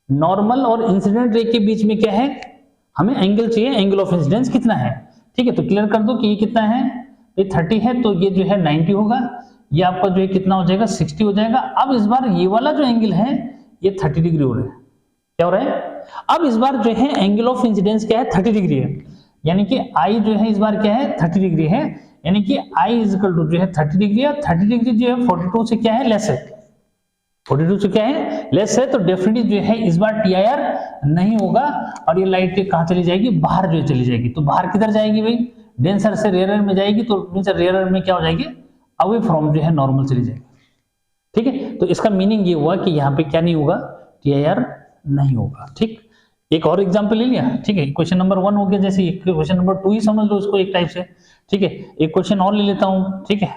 नॉर्मल और इंसिडेंट रे के बीच में क्या है, हमें एंगल चाहिए, एंगल ऑफ इंसिडेंस कितना है, ठीक है। तो क्लियर कर दो कि ये कितना है, ये 30 है तो ये जो है 90 होगा, ये आपका जो है कितना हो जाएगा 60 हो जाएगा। अब इस बार ये वाला जो एंगल है ये 30 डिग्री हो रहा है, क्या हो रहा है, अब इस बार जो है एंगल ऑफ इंसिडेंस क्या है 30 डिग्री है, यानी कि आई जो है इस बार क्या है 30 डिग्री है, यानी कि आई इज इक्वल टू जो है 30 डिग्री है, 30 डिग्री जो है 42 से क्या है लेस है, 42 से क्या है लेस है, तो डेफिनेटली जो है इस बार टीआईआर नहीं होगा और ये लाइट कहां चली जाएगी, बाहर जो चली जाएगी। तो बाहर किधर जाएगी भाई, डेंसर से रेयरर में जाएगी, तो मींस रेयरर में क्या हो जाएगी, अवे फ्रॉम जो है नॉर्मल चली जाएगी, ठीक है। तो इसका मीनिंग ये हुआ कि यहाँ पे क्या नहीं होगा, टीआईआर नहीं होगा, ठीक। एक और एग्जांपल ले लिया, ठीक है, क्वेश्चन नंबर 1 हो गया, जैसे क्वेश्चन नंबर 2 ही समझ लो इसको एक टाइप से, ठीक है। एक क्वेश्चन और ले लेता हूं, ठीक है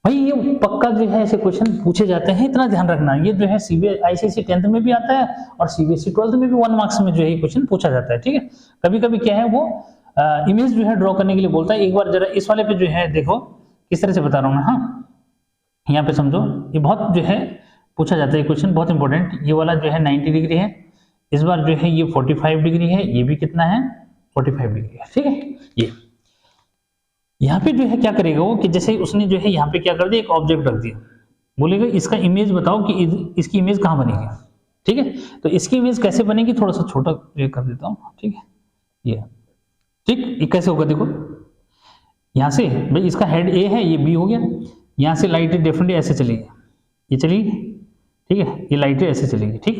भाई, ये पक्का जो है ऐसे क्वेश्चन पूछे जाते हैं, इतना ध्यान रखना, ये जो है आईसीएसई 10th में भी आता है और सीबीएसई 12th में भी 1 मार्क्स में जो है क्वेश्चन पूछा जाता है, ठीक है। कभी कभी क्या है वो इमेज जो है ड्रॉ करने के लिए बोलता है। एक बार जरा इस वाले पे जो है देखो किस तरह से बता रहा हूँ मैं, हाँ यहाँ पे समझो, ये बहुत जो है पूछा जाता है क्वेश्चन, बहुत इंपॉर्टेंट। ये वाला जो है 90 डिग्री है, इस बार जो है ये 45 डिग्री है, ये भी कितना है 45 डिग्री है, ठीक है। ये यहाँ पे जो है क्या करेगा वो कि जैसे उसने जो है यहाँ पे क्या कर दिया, एक ऑब्जेक्ट रख दिया, बोलेगा इसका इमेज बताओ कि इसकी इमेज कहाँ बनेगी, ठीक है। तो इसकी इमेज कैसे बनेगी, थोड़ा सा छोटा कर देता हूँ, ठीक है, ये ठीक, ये कैसे होगा देखो, यहाँ से भाई इसका हेड ए है, ये बी हो गया, यहाँ से लाइट डेफिनेटली ऐसे चलेगी, ये चलेगी, ठीक है, ये लाइट ऐसे चलेगी, ठीक,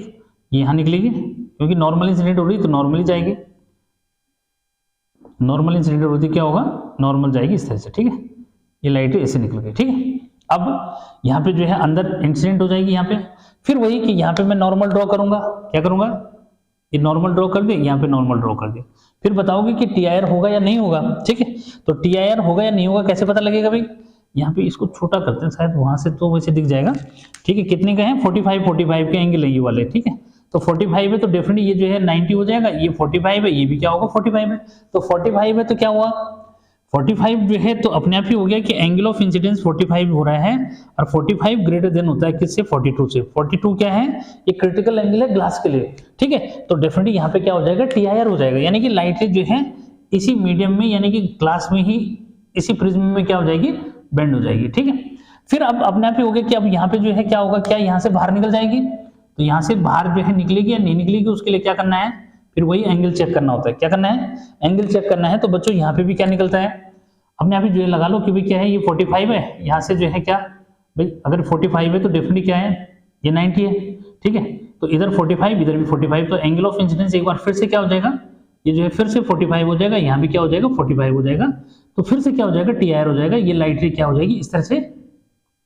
ये यहाँ निकलेगी क्योंकि नॉर्मल इंसिडेंट हो रही है तो नॉर्मली जाएगी, नॉर्मल इंसिडेंट होती क्या होगा, नॉर्मल जाएगी इस तरह से, ठीक है, ये लाइट ऐसे निकल गई, ठीक है। अब यहाँ पे जो है अंदर इंसिडेंट हो जाएगी यहाँ पे, फिर वही कि यहाँ पे मैं नॉर्मल ड्रॉ करूंगा, क्या करूंगा, ये नॉर्मल ड्रॉ कर दे, यहाँ पे नॉर्मल ड्रॉ कर दे, फिर बताओगे कि टीआईआर होगा या नहीं होगा, ठीक है। तो टीआईआर होगा या नहीं होगा कैसे पता लगेगा भाई, यहाँ पे इसको छोटा करते हैं, शायद वहां से तो वैसे दिख जाएगा, ठीक है। कितने का है 45 के एंगल है ये वाले, ठीक है। तो 45 है तो डेफिनेटली ये जो है 90 हो जाएगा, ये 45 है, ये भी क्या होगा 45 है, तो 45 है तो क्या हुआ 45 जो है तो अपने आप ही हो गया कि एंगल ऑफ इंसिडेंस 45 हो रहा है, और 45 ग्रेटर देन होता है किससे, 42 से। 42 क्या है, ये क्रिटिकल एंगल है ग्लास के लिए, ठीक है। तो डेफिनेटली यहाँ पे क्या हो जाएगा, टीआईआर हो जाएगा, यानी कि लाइट जो है इसी मीडियम में यानी कि ग्लास में ही इसी प्रिज्म में क्या हो जाएगी, बेंड हो जाएगी, ठीक है। फिर अब अपने आप ही हो गया कि अब यहाँ पे जो है क्या होगा, क्या यहाँ से बाहर निकल जाएगी, तो यहाँ से बाहर जो है निकलेगी या नहीं निकलेगी, उसके लिए क्या करना है, फिर वही एंगल चेक करना होता है, क्या करना है, एंगल चेक करना है। तो बच्चों यहाँ पे भी क्या निकलता है, अपने आप ही जो है लगा लो कि भाई क्या है, ये 45 है, यहाँ से जो है क्या भाई, अगर 45 है तो डेफिनेटली क्या है, ये 90 है, ठीक है। तो इधर 45 इधर भी 45, तो एंगल ऑफ इंसिडेंस एक बार फिर से क्या हो जाएगा, ये जो है फिर से 45 हो जाएगा, यहाँ भी क्या हो जाएगा 45 हो जाएगा, तो फिर से क्या हो जाएगा, टीआईआर हो जाएगा, ये लाइट रे क्या हो जाएगी, इस तरह से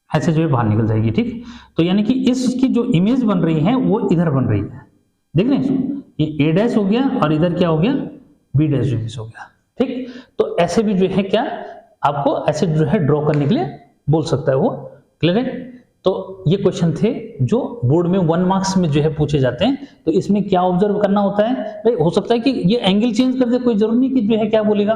ऐसे जो है बाहर निकल जाएगी, ठीक। तो यानी कि इसकी जो इमेज बन रही है वो इधर बन रही है, देख रहे हैं, ये ए डैश हो गया और इधर क्या हो गया, बी डैश इमेज हो गया, ठीक। तो ऐसे भी जो है क्या आपको ऐसे जो है ड्रॉ करने के लिए बोल सकता है वो, क्लियर है। तो ये क्वेश्चन थे जो बोर्ड में 1 मार्क्स में जो है पूछे जाते हैं। तो इसमें क्या ऑब्जर्व करना होता है भाई, हो सकता है कि ये एंगल चेंज कर दे, कोई जरूरी नहीं कि जो है क्या बोलेगा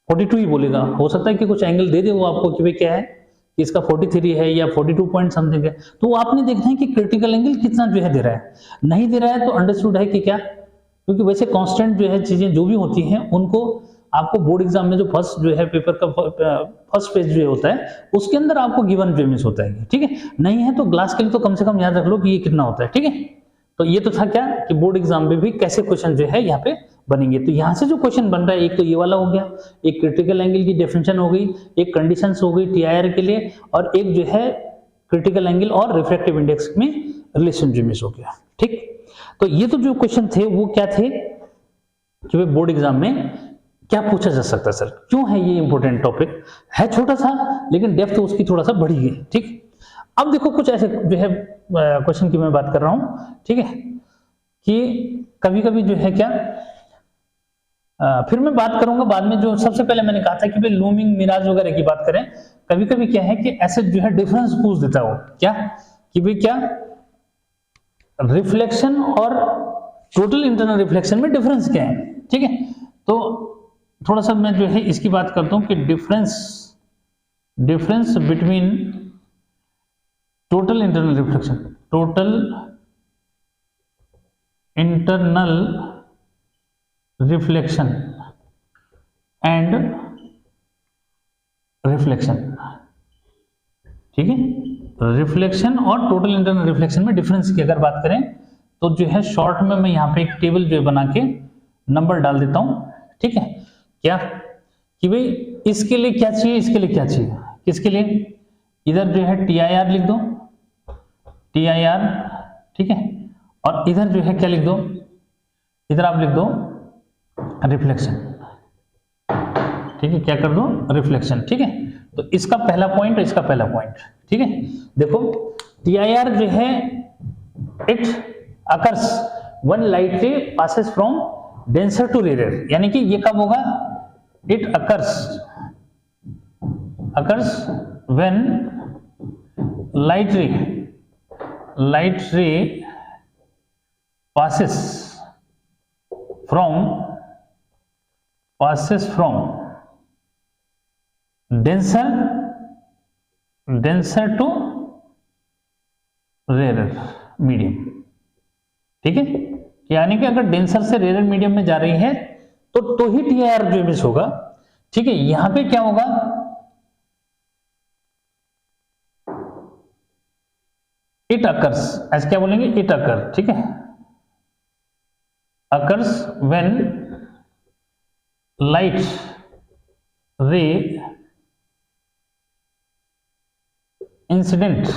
42 ही बोलेगा, हो सकता है कि कुछ एंगल दे दे वो आपको कि भाई क्या है, इसका 43 है या 42 पॉइंट समथिंग है, तो आपने देखना है कि क्रिटिकल एंगल कितना जो है दे रहा है, नहीं दे रहा है तो अंडरस्टूड है कि क्या, क्योंकि वैसे कांस्टेंट जो है चीजें जो भी होती हैं उनको आपको बोर्ड एग्जाम में जो फर्स्ट जो है पेपर का फर्स्ट पेज जो होता है उसके अंदर आपको गिवन प्रीमिस होता है, ठीक है। नहीं है तो ग्लास के लिए तो कम से कम याद रख लो कि ये कितना होता है, ठीक है। तो ये तो था क्या कि बोर्ड एग्जाम में भी कैसे क्वेश्चन जो है यहाँ पे बनेंगे। तो यहाँ से जो क्वेश्चन बन रहा है, एक तो ये वाला हो गया, एक क्रिटिकल एंगल की डेफिनेशन हो गई, एक कंडीशंस हो गई टीआईआर के लिए, और एक जो है क्रिटिकल एंगल और रिफ्रैक्टिव इंडेक्स में रिलेशन जो मिस हो गया, ठीक। तो ये तो जो क्वेश्चन थे वो क्या थे, कि भाई बोर्ड एग्जाम में क्या पूछा जा सकता है सर, क्यों है ये इंपॉर्टेंट टॉपिक है, छोटा सा लेकिन डेप्थ उसकी थोड़ा सा बढ़ी है। ठीक, अब देखो कुछ ऐसे जो है क्वेश्चन की मैं बात कर रहा हूं, ठीक है, कि कभी कभी जो है क्या फिर मैं बात करूंगा बाद में, जो सबसे पहले मैंने कहा था कि भाई लूमिंग मिराज वगैरह की बात करें, कभी कभी क्या है कि ऐसे जो है डिफरेंस पूछ देता हो, क्या कि भाई क्या रिफ्लेक्शन और टोटल इंटरनल रिफ्लेक्शन में डिफरेंस क्या है। ठीक है, तो थोड़ा सा मैं जो है इसकी बात करता हूं कि difference between total internal reflection, total internal reflection and reflection. ठीक है, रिफ्लेक्शन और टोटल इंटरनल रिफ्लेक्शन में डिफरेंस की अगर बात करें तो जो है शॉर्ट में मैं यहाँ पे एक टेबल जो है बना के नंबर डाल देता हूं। ठीक है, क्या कि भाई इसके लिए क्या चाहिए, इसके लिए क्या चाहिए, किसके लिए, इधर जो है TIR लिख दो, TIR, ठीक है, और इधर जो है क्या लिख दो, इधर आप लिख दो रिफ्लेक्शन। ठीक है, क्या कर दो, रिफ्लेक्शन। ठीक है, तो इसका पहला पॉइंट और इसका पहला पॉइंट। ठीक है, देखो TIR जो है it occurs when light ray passes from denser to rarer, यानी कि ये कब होगा, it occurs when light ray passes from denser to rarer medium। ठीक है, यानी कि अगर डेंसर से रेयर मीडियम में जा रही है तो ही TIR जो मिस होगा। ठीक है, यहां पे क्या होगा, इट अकर्स, ऐसे क्या बोलेंगे, इट अकर। ठीक है, occurs when light ray incident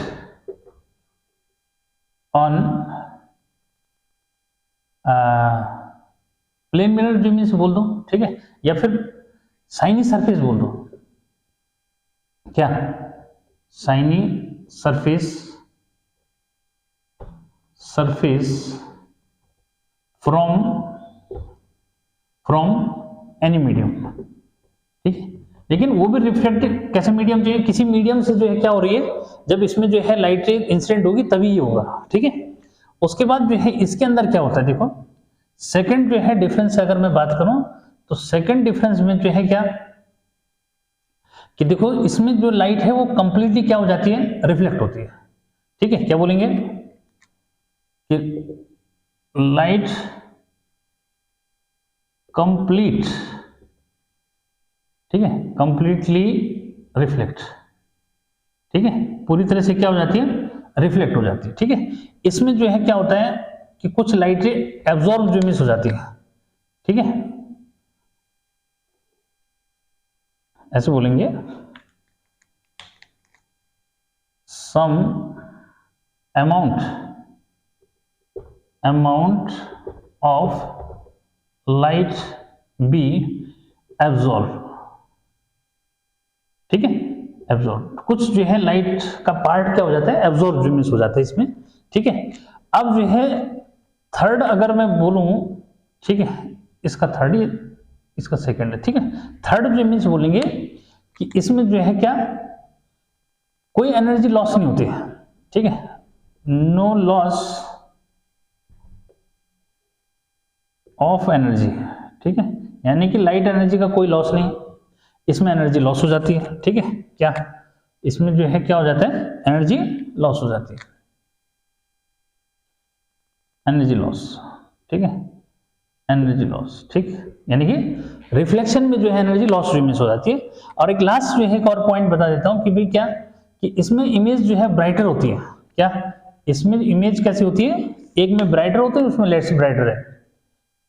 on plane mirror जो मीन्स बोल दो। ठीक है, या फिर साइनी सरफेस बोल दो, क्या shiny surface from any medium. ठीक है, लेकिन वो भी रिफ्लेक्टेड कैसे मीडियम चाहिए, किसी मीडियम से जो है क्या हो रही है, जब इसमें जो है लाइट रे इंसिडेंट होगी तभी ये होगा। ठीक है, उसके बाद जो है इसके अंदर क्या होता है, देखो सेकंड जो है डिफरेंस अगर मैं बात करूं तो सेकंड डिफरेंस में जो है क्या कि देखो इसमें जो लाइट है वो कंप्लीटली क्या हो जाती है, रिफ्लेक्ट होती है। ठीक है, क्या बोलेंगे कि लाइट कंप्लीट, ठीक है, कंप्लीटली रिफ्लेक्ट। ठीक है, पूरी तरह से क्या हो जाती है, रिफ्लेक्ट हो जाती है। ठीक है, इसमें जो है क्या होता है कि कुछ लाइट रे एब्जॉर्ब जो मिस हो जाती है। ठीक है, ऐसे बोलेंगे some amount of light be absorb. ठीक है, एब्जॉर्ब, कुछ जो है लाइट का पार्ट क्या हो जाता है, एब्जॉर्ब जो मिस हो जाता है इसमें। ठीक है, अब जो है थर्ड अगर मैं बोलूं, ठीक है, इसका थर्ड, इसका सेकंड है। ठीक है, थर्ड जो मीन्स बोलेंगे कि इसमें जो है क्या कोई एनर्जी लॉस नहीं होती है। ठीक है, नो लॉस ऑफ एनर्जी। ठीक है, यानी कि लाइट एनर्जी का कोई लॉस नहीं, इसमें एनर्जी लॉस हो जाती है। ठीक है, क्या इसमें जो है क्या हो जाता है, एनर्जी लॉस हो जाती है, एनर्जी लॉस। ठीक है, एनर्जी लॉस। ठीक, यानी कि रिफ्लेक्शन में जो है एनर्जी लॉस मिस हो जाती है। और एक लास्ट जो है एक और पॉइंट बता देता हूं कि भाई क्या कि इसमें इमेज जो है ब्राइटर होती है। क्या इसमें इमेज कैसी होती है, एक में ब्राइटर होता है, उसमें लेस ब्राइटर है।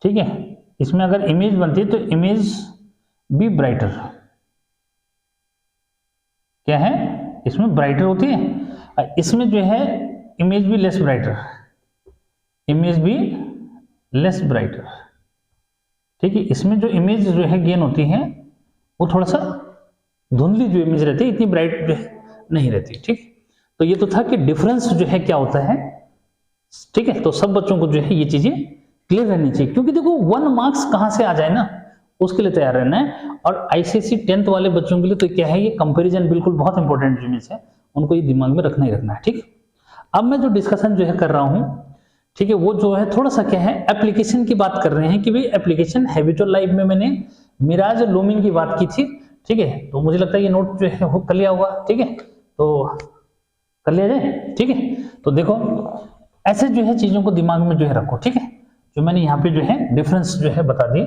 ठीक है, इसमें अगर इमेज बनती है तो इमेज भी ब्राइटर, क्या है, इसमें ब्राइटर होती है, इसमें जो है इमेज भी लेस ब्राइटर, इमेज भी लेस ब्राइटर। ठीक है। इसमें जो इमेज जो है गेन होती है वो थोड़ा सा धुंधली जो इमेज रहती है, इतनी ब्राइट जो है नहीं रहती। ठीक, तो ये तो था कि डिफरेंस जो है क्या होता है। ठीक है, तो सब बच्चों को जो है ये चीजें क्लियर रहनी चाहिए, क्योंकि देखो 1 मार्क्स कहां से आ जाए ना, उसके लिए तैयार रहना है। और आईसीएसई 10th वाले बच्चों के लिए तो क्या है, ये कंपैरिजन बिल्कुल बहुत इंपॉर्टेंट इमेज है, उनको ये दिमाग में रखना ही रखना है। ठीक, अब मैं जो डिस्कशन जो है कर रहा हूं, ठीक है, वो जो है थोड़ा सा क्या है, एप्लीकेशन की बात कर रहे हैं कि भाई एप्लीकेशन हैबिचुअल लाइफ में मैंने मिराज लूमिंग की बात की थी। ठीक है, तो मुझे लगता है ये नोट जो है वो कर लिया होगा। ठीक है, तो कर लिया जाए। ठीक है, तो देखो ऐसे जो है चीजों को दिमाग में जो है रखो। ठीक है, जो मैंने यहाँ पे जो है डिफरेंस जो है बता दिए।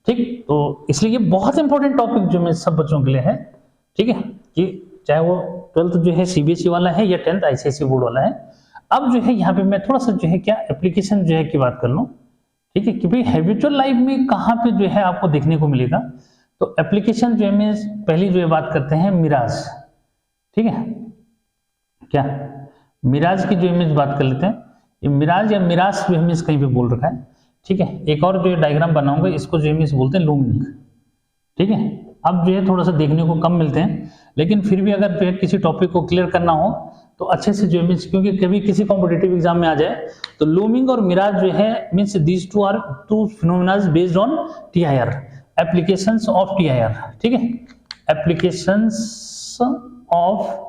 ठीक, तो इसलिए ये बहुत इंपॉर्टेंट टॉपिक जो मैं सब बच्चों के लिए है। ठीक है, कि चाहे वो 12th जो है सीबीएसई वाला है या 10th आईसीएसई बोर्ड वाला है। अब जो है यहाँ पे मैं थोड़ा सा जो है क्या एप्लीकेशन जो है की बात कर लूँ। ठीक है, कि भाई हैबिचुअल लाइफ में कहाँ पे जो है आपको देखने को मिलेगा। तो एप्लीकेशन जो है मैं पहली जो है बात करते हैं मिराज। ठीक है, क्या मिराज की जो इमेज बात कर लेते हैं, ये मिराज या मिराज जो इमेज कहीं पे बोल रखा है। ठीक है, एक और जो डायग्राम बनाऊंगा, इसको जो इमेज बोलते हैं लूमिंग। ठीक है, अब जो है थोड़ा सा देखने को कम मिलते हैं, लेकिन फिर भी अगर जो है किसी टॉपिक को क्लियर करना हो तो अच्छे से जो इमेज, क्योंकि कभी किसी कॉम्पिटेटिव एग्जाम में आ जाए तो लूमिंग और मिराज जो है means these two are two phenomena based on TIR, applications of TIR. ठीक है, एप्लीकेशंस ऑफ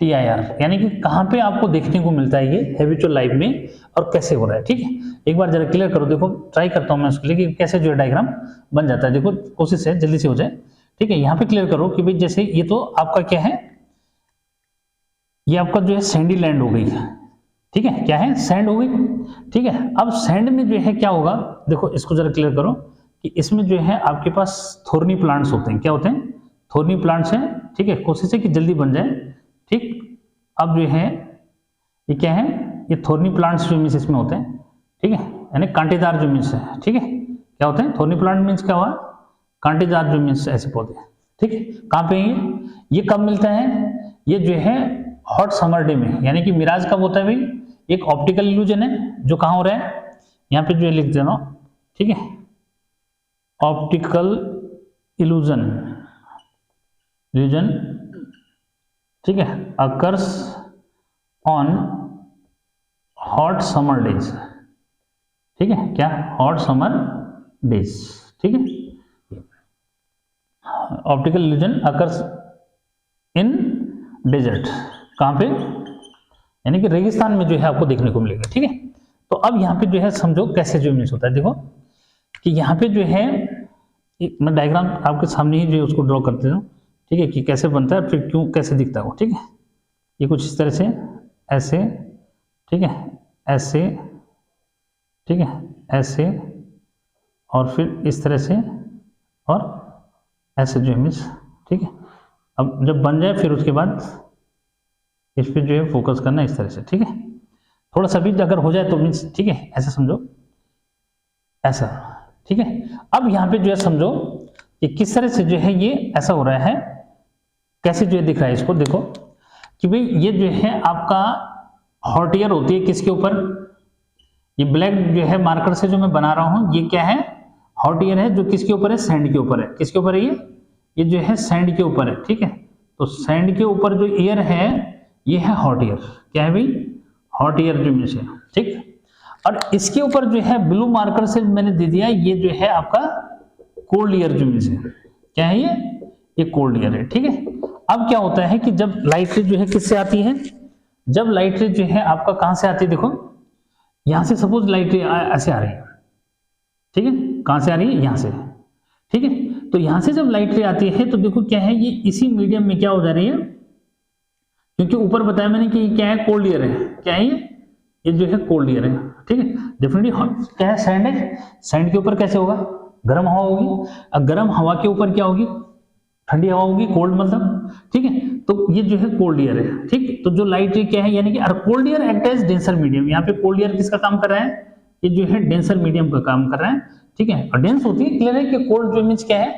टीआईआर, यानी कि कहां पे आपको देखने को मिलता है ये हैबिचुअल लाइफ में और कैसे हो रहा है। ठीक है, एक बार जरा क्लियर करो, देखो ट्राई करता हूं मैं उसके लिए कि कैसे जो है डायग्राम बन जाता है। देखो कोशिश है जल्दी से हो जाए। ठीक है, यहाँ पे क्लियर करो कि भाई जैसे ये तो आपका क्या है, ये आपका जो है सैंडी लैंड हो गई। ठीक है, क्या है, सैंड हो गई। ठीक है, अब सैंड में जो है क्या होगा, देखो इसको जरा क्लियर करो कि इसमें जो है आपके पास थोर्नी प्लांट्स होते हैं। क्या होते हैं, थोर्नी प्लांट्स हैं। ठीक है, कोशिश है कि जल्दी बन जाए। ठीक, अब जो है ये क्या है, ये थोर्नी प्लांट्स जो मीन्स इसमें होते हैं। ठीक है, यानी कांटेदार जो मीन्स है। ठीक है, क्या होते हैं, थोर्नी प्लांट मीन्स क्या हुआ, कांटेदार जो मीन्स ऐसे पौधे। ठीक है, कहाँ पे ये कब मिलता है, ये जो है हॉट समर डे में, यानी कि मिराज कब होता है भाई, एक ऑप्टिकल इल्यूजन है जो कहाँ हो रहा है, यहाँ पे जो है लिख देना। ठीक है, ऑप्टिकल इल्यूजन, ठीक है, occurs on hot summer days. ठीक है, क्या, हॉट समर डेज। ठीक है, optical illusion occurs in desert, कहां पे, यानी कि रेगिस्तान में जो है आपको देखने को मिलेगा। ठीक है, तो अब यहाँ पे जो है समझो कैसे जो इमेज होता है। देखो कि यहाँ पे जो है मैं डायग्राम आपके सामने ही जो है उसको ड्रॉ करते हूँ। ठीक है, कि कैसे बनता है फिर क्यों कैसे दिखता है वो। ठीक है, ये कुछ इस तरह से ऐसे, ठीक है, ऐसे, ठीक है, ऐसे, और फिर इस तरह से और ऐसे जो इमेज। ठीक है, अब जब बन जाए फिर उसके बाद इस पे जो है फोकस करना इस तरह से। ठीक है, थोड़ा सा भी अगर हो जाए तो मीन्स, ठीक है, ऐसा समझो, ऐसा। ठीक है, अब यहाँ पे जो है समझो कि किस तरह से जो है ये ऐसा हो रहा है, कैसे जो है दिख रहा है इसको। देखो कि भाई ये जो है आपका हॉट एयर होती है किसके ऊपर, ये ब्लैक जो है मार्कर से जो मैं बना रहा हूं, ये क्या है, हॉट एयर है जो किसके ऊपर है, सैंड के ऊपर है। किसके ऊपर है ये जो है सैंड के ऊपर है। ठीक है, तो सैंड के ऊपर जो एयर है ये है हॉट एयर। क्या है भाई, हॉट एयर जो मीन्स है। ठीक, और इसके ऊपर जो है ब्लू मार्कर से मैंने दे दिया, ये जो है आपका कोल्ड एयर जो मीन्स है। क्या है ये कोल्ड एयर है। ठीक है, अब क्या होता है कि जब लाइट रे जो है किससे आती है, जब लाइट रे जो है आपका कहां से आती है, देखो यहां से सपोज लाइट रे ऐसे आ रही है। ठीक है, कहां से आ रही है, यहां से। ठीक है, तो यहां से जब लाइट रे आती है तो देखो क्या है, ये इसी मीडियम में क्या हो जा रही है, क्योंकि ऊपर बताया मैंने कि क्या है, कोल्ड एयर है। क्या है ये जो है कोल्ड एयर है। ठीक है, डेफिनेटली क्या है, सैंड है, सैंड के ऊपर कैसे होगा, गर्म हवा होगी, अब गर्म हवा के ऊपर क्या होगी, ठंडी हवा होगी, कोल्ड मतलब। ठीक है, तो ये जो है कोल्ड एयर है। ठीक, तो जो लाइट रे क्या है, यानी कि cold air act as denser medium. यहाँ पे कोल्ड एयर किसका काम कर रहा है, ये जो है डेंसर मीडियम का काम कर रहा है। ठीक है, और डेंस होती है, क्लियर है कि कोल्ड जो मीन्स क्या है,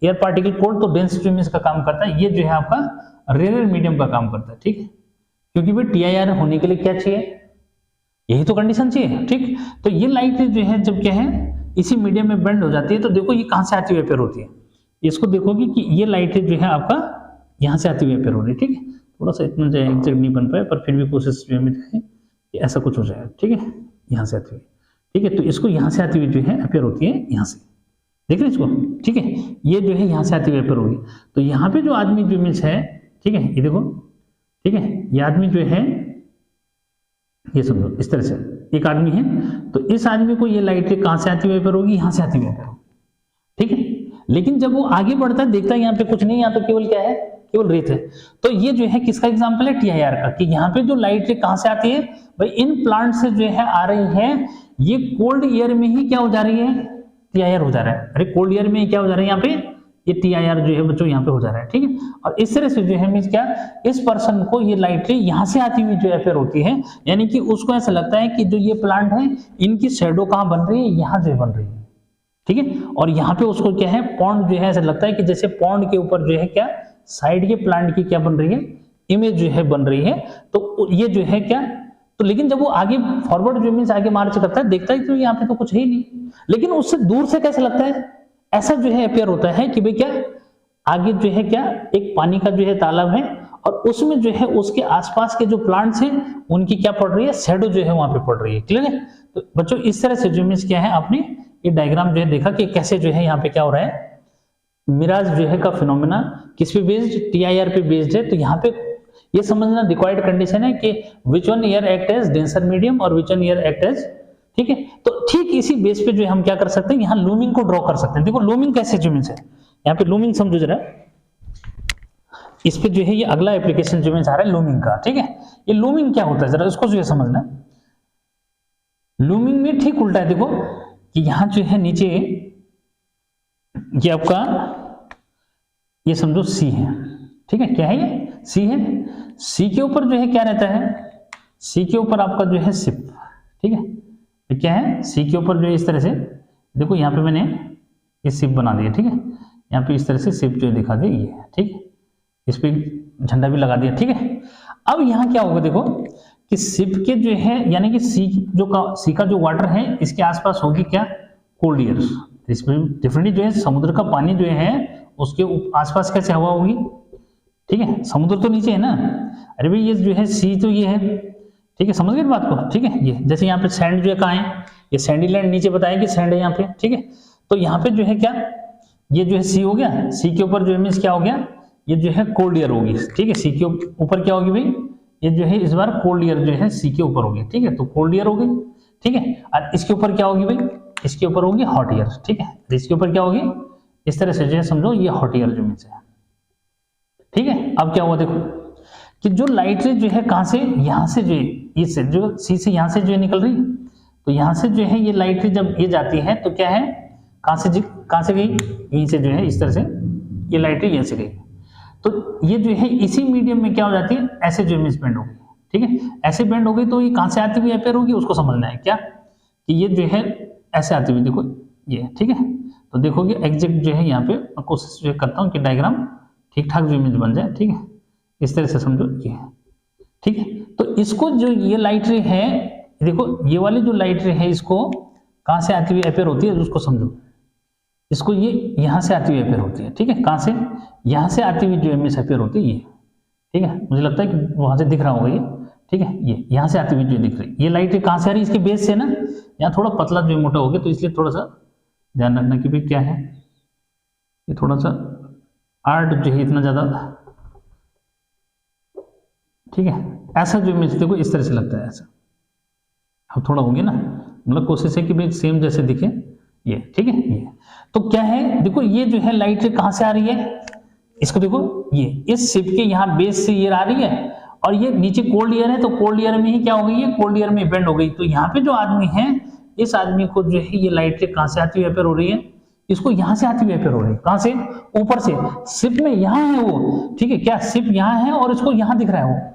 एयर पार्टिकल कोल्ड, तो डेंस जो मीन्स का काम करता है, ये जो है आपका रेयर मीडियम का काम करता है। ठीक है, क्योंकि भाई टीआईआर होने के लिए क्या चाहिए, यही तो कंडीशन चाहिए। ठीक, तो ये लाइट रे जो है जब क्या है, इसी मीडियम में बेंड हो जाती है, तो देखो ये कहां से आती हुई अपेयर होती है, इसको देखोगे कि ये लाइट जो है आपका यहाँ से आती हुई अपेयर हो रही है, ठीक है। थोड़ा सा इतना जो है एग्जैक्ट नहीं बन पाया, पर फिर भी कोशिश जो है कि ऐसा कुछ हो जाए, ठीक है, यहाँ से आती हुई, ठीक है। तो इसको यहाँ से आती हुई जो है अपेयर होती है यहाँ से, देख रहे इसको, ठीक है। ये जो है यहाँ से आती हुई अपेयर होगी, तो यहाँ पे जो आदमी जो इमेज है, ठीक है, ये देखो, ठीक है, ये आदमी जो है, ये समझो इस तरह से एक आदमी है, तो इस आदमी को ये लाइट कहां से आती हुई अपेयर होगी, यहाँ से आती हुई अपेयर होगी, ठीक है। लेकिन जब वो आगे बढ़ता है, देखता है यहाँ पे कुछ नहीं, यहाँ पे केवल क्या है, केवल रेत है। तो ये जो है किसका एग्जांपल है, टीआईआर का, कि यहाँ पे जो लाइट कहां से आती है भाई, इन प्लांट से जो है आ रही है, ये कोल्ड एयर में ही क्या हो जा रही है, टीआईआर हो जा रहा है। अरे कोल्ड एयर में क्या हो जा रहा है, यहाँ पे ये टीआईआर जो है बच्चों यहाँ पे हो जा रहा है, ठीक है। और इस तरह से जो है मींस क्या, इस पर्सन को ये लाइट रे यहाँ से आती हुई जो अपेयर होती है, यानी कि उसको ऐसा लगता है कि जो ये प्लांट है, इनकी शैडो कहाँ बन रही है, यहाँ जो बन रही है, ठीक है। और यहाँ पे उसको क्या है, पॉन्ड जो है ऐसा लगता है कि जैसे पॉन्ड के ऊपर जो है क्या, साइड के प्लांट की क्या बन रही है, इमेज जो है बन रही है। तो ये जो है क्या, तो लेकिन जब वो आगे फॉरवर्ड जो मींस आगे मार्च करता है, देखता है तो यहाँ पे तो कुछ है ही नहीं, लेकिन उससे दूर से कैसे लगता है, ऐसा जो है अपेयर होता है कि भाई क्या, आगे जो है क्या, एक पानी का जो है तालाब है, और उसमें जो है उसके आसपास के जो प्लांट्स हैं, उनकी क्या पड़ रही है, शैडो जो है वहां पे पड़ रही है, क्लियर है। तो बच्चों इस तरह से जो मींस क्या है, आपने ये डायग्राम जो है देखा कि कैसे जो है यहाँ पे क्या हो रहा है, मिराज जो है का फिनोमेना किस पे बेस्ड, टीआईआर पे बेस्ड है। तो यहाँ पे ये समझना रिक्वायर्ड कंडीशन है कि which one ear act as denser medium और which one ear act as, ठीक है। तो ठीक इसी बेस पे जो हम क्या कर सकते हैं, यहाँ लूमिंग को ड्रॉ कर सकते हैं। देखो लूमिंग कैसे जो मींस है, यहाँ पे लूमिंग समझो जरा, इस पे जो है ये अगला एप्लीकेशन जो मींस आ रहा है लूमिंग का, ठीक है। ये लूमिंग क्या होता है जरा इसको जो है समझना। लूमिंग में ठीक उल्टा है, देखो कि यहाँ जो है नीचे ये आपका ये समझो सी है, ठीक है, क्या है ये, सी है। सी के ऊपर जो है क्या रहता है, सी के ऊपर आपका जो है सिप, ठीक है। तो क्या है, सी के ऊपर जो है इस तरह से, देखो यहाँ पे मैंने ये सिप बना दिया, ठीक है। यहाँ पे इस तरह से सिप जो दिखा दी ये, ठीक है, इस पे झंडा भी लगा दिया, ठीक है। अब यहाँ क्या होगा, देखो कि सिप के जो है, यानी कि सी का जो वाटर है, इसके आसपास होगी क्या, कोल्ड एयर। इसमें डिफरेंटली जो है समुद्र का पानी जो है उसके आसपास कैसे हवा होगी, ठीक है। समुद्र तो नीचे है ना, अरे भाई ये जो है सी तो ये है, ठीक है, समझ गए बात को, ठीक है। ये जैसे यहाँ पे सैंड जो है कहाँ है, ये सैंडी लैंड नीचे बताया कि सैंड है यहाँ पे, ठीक है। तो यहाँ पे जो है क्या, ये जो है सी हो गया, सी के ऊपर जो है मींस क्या हो गया, ये जो है कोल्ड एयर होगी, ठीक है। सी के ऊपर क्या होगी भाई, ये जो है इस बार कोल्ड एयर जो है सी के ऊपर होगी, ठीक है। तो कोल्ड एयर हो गई, ठीक है। और इसके ऊपर क्या होगी भाई, इसके ऊपर होगी हॉट एयर, ठीक है। इसके ऊपर क्या होगी, इस तरह से जो है समझो ये हॉट एयर जो मींस है, ठीक है। अब क्या हुआ, देखो कि जो लाइट रे जो है कहां से, यहाँ से जो इससे जो सी से यहाँ से जो है निकल रही, तो यहाँ से जो है ये लाइट रे जब ये जाती है तो क्या है, कहां से गई, यहीं से जो है इस तरह से ये लाइट रे यहाँ से गई, तो ये जो है इसी मीडियम में क्या हो जाती है, ऐसे जो मींस बेंड हो गई, ठीक है। ऐसे बेंड हो गई तो ये कहां से आती हुई अपेयर होगी, उसको समझना है क्या, कि ये जो है ऐसे आती हुई, देखो ये, ठीक है। तो देखोगे एग्जैक्ट जो है यहाँ पे मैं कोशिश जो करता हूँ कि डायग्राम ठीक ठाक जो इमेज बन जाए, ठीक है। इस तरह से समझो ये, ठीक है। तो इसको जो ये लाइट रे है, देखो ये वाली जो लाइट रे है, इसको कहां से आती हुई अपेयर होती है, उसको समझो। इसको ये यहाँ से आती हुई अपेयर होती है, ठीक है। कहां से, यहाँ से आती हुई जो इमेज अपेयर होती है ये, ठीक है। मुझे लगता है कि वहां से दिख रहा होगा ये, ठीक है। ये यहाँ से आती हुई जो दिख रही, ये लाइट रे कहां से आ रही है, इसके बेस से ना, यहाँ थोड़ा पतला जो मोटा हो गया, तो इसलिए थोड़ा सा ध्यान रखना कि भाई क्या है, ये थोड़ा सा आर्ट जो है इतना ज्यादा, ठीक है। ऐसा जो इमेज देखो इस तरह से लगता है, ऐसा अब थोड़ा हो गया ना, मतलब कोशिश है कि भाई सेम जैसे दिखे ये, ठीक है। ये तो क्या है, देखो ये जो है लाइट कहां से आ रही है, इसको देखो ये इस शिप के यहाँ बेस से ये आ रही है, और ये नीचे कोल्ड एयर है, तो कोल्ड एयर में ही क्या हो गई है, कोल्ड एयर में बेंड हो गई। तो यहाँ पे जो आदमी है, इस आदमी को जो है ये लाइट कहां से आती हुई अपेयर हो रही है, इसको यहाँ से आती हुई अपेयर हो रही है, कहां से, ऊपर से। शिप में यहाँ है वो, ठीक है, क्या शिप यहाँ है और इसको यहाँ दिख रहा है वो,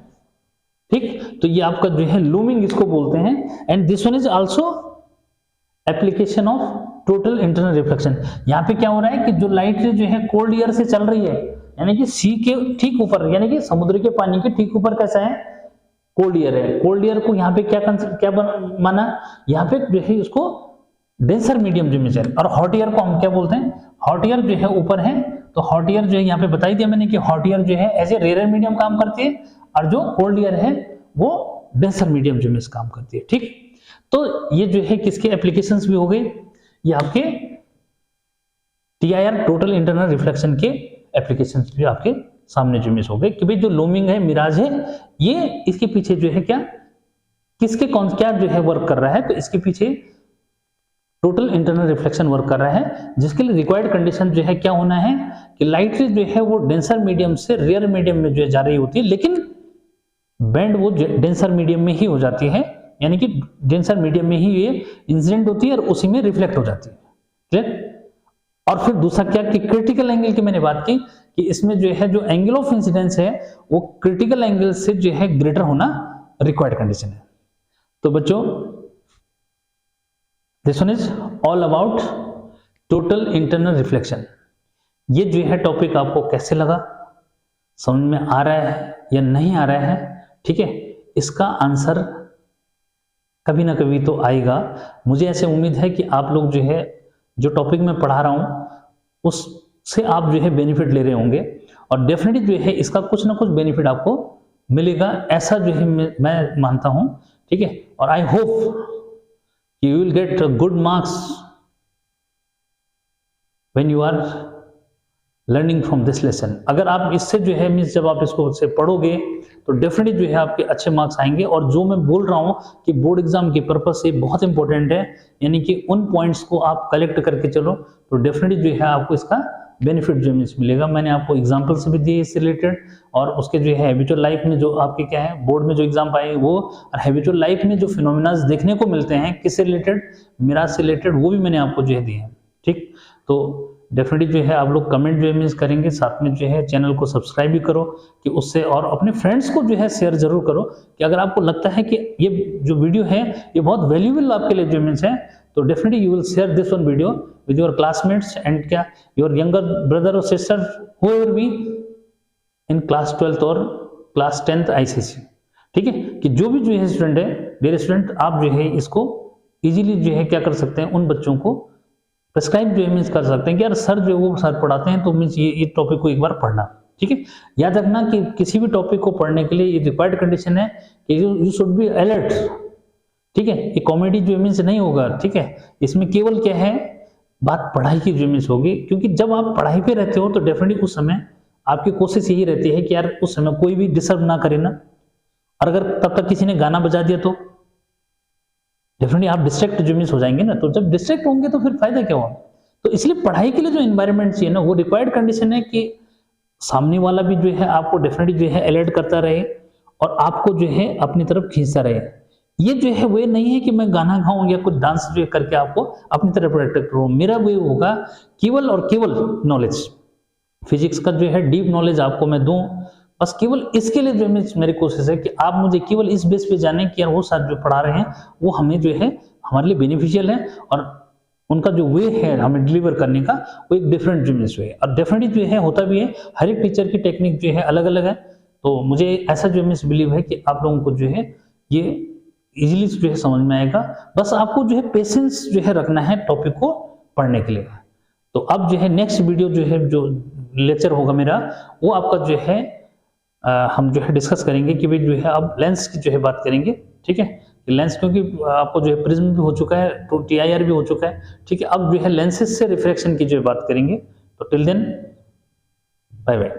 ठीक। तो ये आपका जो है लूमिंग इसको बोलते हैं। And this one is also application of total internal reflection. यहाँ पे क्या हो रहा है कि जो लाइट जो है कोल्ड एयर से चल रही है, यानी कि सी के ठीक ऊपर, यानी कि समुद्र के पानी के ठीक ऊपर कैसा है, कोल्ड एयर है। कोल्ड एयर को यहाँ पे क्या माना, यहाँ पे जो है इसको डेंसर मीडियम जो इमेज है। और हॉट एयर को हम क्या बोलते हैं, हॉट एयर जो है ऊपर है, तो हॉट एयर जो है यहाँ पे बता ही दिया मैंने कि हॉट एयर जो है एज ए रेयर मीडियम काम करती है, और जो कोल्ड एयर है वो डेंसर मीडियम जो इमेज काम करती है। ठीक, तो ये जो है किसके एप्लीकेशंस भी हो गए, ये आपके TIR टोटल इंटरनल रिफ्लेक्शन के एप्लीकेशंस भी आपके सामने जो इमेज हो गए कि भाई जो लूमिंग है, मिराज है, ये इसके पीछे जो है क्या किसके कौन क्या जो है वर्क कर रहा है, तो इसके पीछे टोटल इंटरनल रिफ्लेक्शन वर्क कर रहा है, जिसके लिए रिक्वायर्ड कंडीशन जो है क्या होना है कि लाइट रे जो है वो डेंसर मीडियम से रेयर मीडियम में जो है जा रही होती है, लेकिन बैंड वो डेंसर मीडियम में ही हो जाती है, यानी कि डेंसर मीडियम में ही ये इंसिडेंट होती है और उसी में रिफ्लेक्ट हो जाती है। क्लियर? और फिर दूसरा क्या कि क्रिटिकल एंगल की मैंने बात की कि इसमें जो है जो एंगल ऑफ इंसिडेंस है वो क्रिटिकल एंगल से जो है ग्रेटर होना रिक्वायर्ड कंडीशन है। तो बच्चों this one is all about total internal reflection. ये जो है टॉपिक आपको कैसे लगा, समझ में आ रहा है या नहीं आ रहा है? ठीक है, इसका आंसर कभी ना कभी तो आएगा। मुझे ऐसे उम्मीद है कि आप लोग जो है जो टॉपिक मैं पढ़ा रहा हूं उससे आप जो है बेनिफिट ले रहे होंगे, और डेफिनेटली जो है इसका कुछ ना कुछ बेनिफिट आपको मिलेगा, ऐसा जो है मैं मानता हूं। ठीक है, और I hope you will get good marks when you are learning from this lesson। अगर आप इससे जो है मीन्स जब आप इसको से पढ़ोगे तो डेफिनेटली जो है आपके अच्छे मार्क्स आएंगे। और जो मैं बोल रहा हूँ कि बोर्ड एग्जाम के पर्पज से बहुत इंपॉर्टेंट है, यानी कि उन पॉइंट्स को आप कलेक्ट करके चलो तो डेफिनेटली जो है आपको इसका बेनिफिट जो मिलेगा। मैंने आपको एग्जाम्पल्स भी दिए इससे रिलेटेड, और उसके जो है हैबिचुअल लाइफ में जो आपके क्या है बोर्ड में जो एग्जाम आए वो, और हैबिचुअल लाइफ में जो फिनोमिनाज देखने को मिलते हैं किससे रिलेटेड, मिराज से रिलेटेड, वो भी मैंने आपको जो है दिए हैं। ठीक, तो डेफिनेटली जो है आप लोग कमेंट जो है मीन्स करेंगे, साथ में जो है चैनल को सब्सक्राइब भी करो कि उससे, और अपने फ्रेंड्स को जो है शेयर जरूर करो कि अगर आपको लगता है कि ये जो वीडियो है ये बहुत वैल्यूएबल आपके लिए जो मीन्स है, तो definitely you will share this one video with your classmates and क्या योर यंगर ब्रदर और sister whoever be in class 12th और क्लास 10th ICSE। ठीक है, कि जो भी जो है स्टूडेंट है, डियर स्टूडेंट, आप जो है इसको इजीली जो है क्या कर सकते हैं, उन बच्चों को प्रिस्क्राइब जो है मीन्स कर सकते हैं कि यार सर जो वो सर पढ़ाते हैं तो मीन्स ये टॉपिक को एक बार पढ़ना। ठीक है, याद रखना कि किसी भी टॉपिक को पढ़ने के लिए ये रिक्वायर्ड कंडीशन है कि यू शुड बी अलर्ट। ठीक है, ये कॉमेडी जो मीन्स नहीं होगा। ठीक है, इसमें केवल क्या है बात पढ़ाई की जो मीन्स होगी, क्योंकि जब आप पढ़ाई पे रहते हो तो डेफिनेटली उस समय आपकी कोशिश यही रहती है कि यार उस समय कोई भी डिस्टर्ब ना करे ना, और अगर तब तक किसी ने गाना बजा दिया तो डेफिनेटली आप डिस्ट्रैक्ट जो मीन्स हो जाएंगे ना, तो जब डिस्ट्रैक्ट होंगे तो फिर फायदा क्या होगा। तो इसलिए पढ़ाई के लिए जो एनवायरनमेंट चाहिए ना वो रिक्वायर्ड कंडीशन है कि सामने वाला भी जो है आपको डेफिनेटली जो है अलर्ट करता रहे और आपको जो है अपनी तरफ खींचता रहे। ये जो है वे नहीं है कि मैं गाना गाऊं या कुछ डांस जो करके आपको अपनी तरफ अट्रैक्ट करूं। मेरा वे होगा केवल और केवल नॉलेज, फिजिक्स का जो है डीप नॉलेज आपको मैं दूं, बस केवल इसके लिए जो मेरी कोशिश है कि आप मुझे केवल इस बेस पे जाने कि यार वो सर जो पढ़ा रहे हैं वो हमें जो है हमारे लिए बेनिफिशियल है, और उनका जो वे है हमें डिलीवर करने का वो एक डिफरेंट जो वे है। और डेफिनेटली जो है होता भी है, हर एक टीचर की टेक्निक जो है अलग अलग है। तो मुझे ऐसा जो बिलीव है कि आप लोगों को जो है ये इजीली जो है समझ में आएगा। बस आपको जो है पेशेंस जो है रखना है टॉपिक को पढ़ने के लिए। तो अब जो है नेक्स्ट वीडियो जो है जो लेक्चर होगा मेरा वो आपका जो है हम जो है डिस्कस करेंगे कि भाई जो है अब लेंस की जो है बात करेंगे। ठीक है, लेंस क्योंकि आपको जो है प्रिज्म भी हो चुका है तो TIR भी हो चुका है। ठीक है, अब जो है लेंसेज से रिफ्रैक्शन की जो बात करेंगे। तो टिल देन बाय बाय।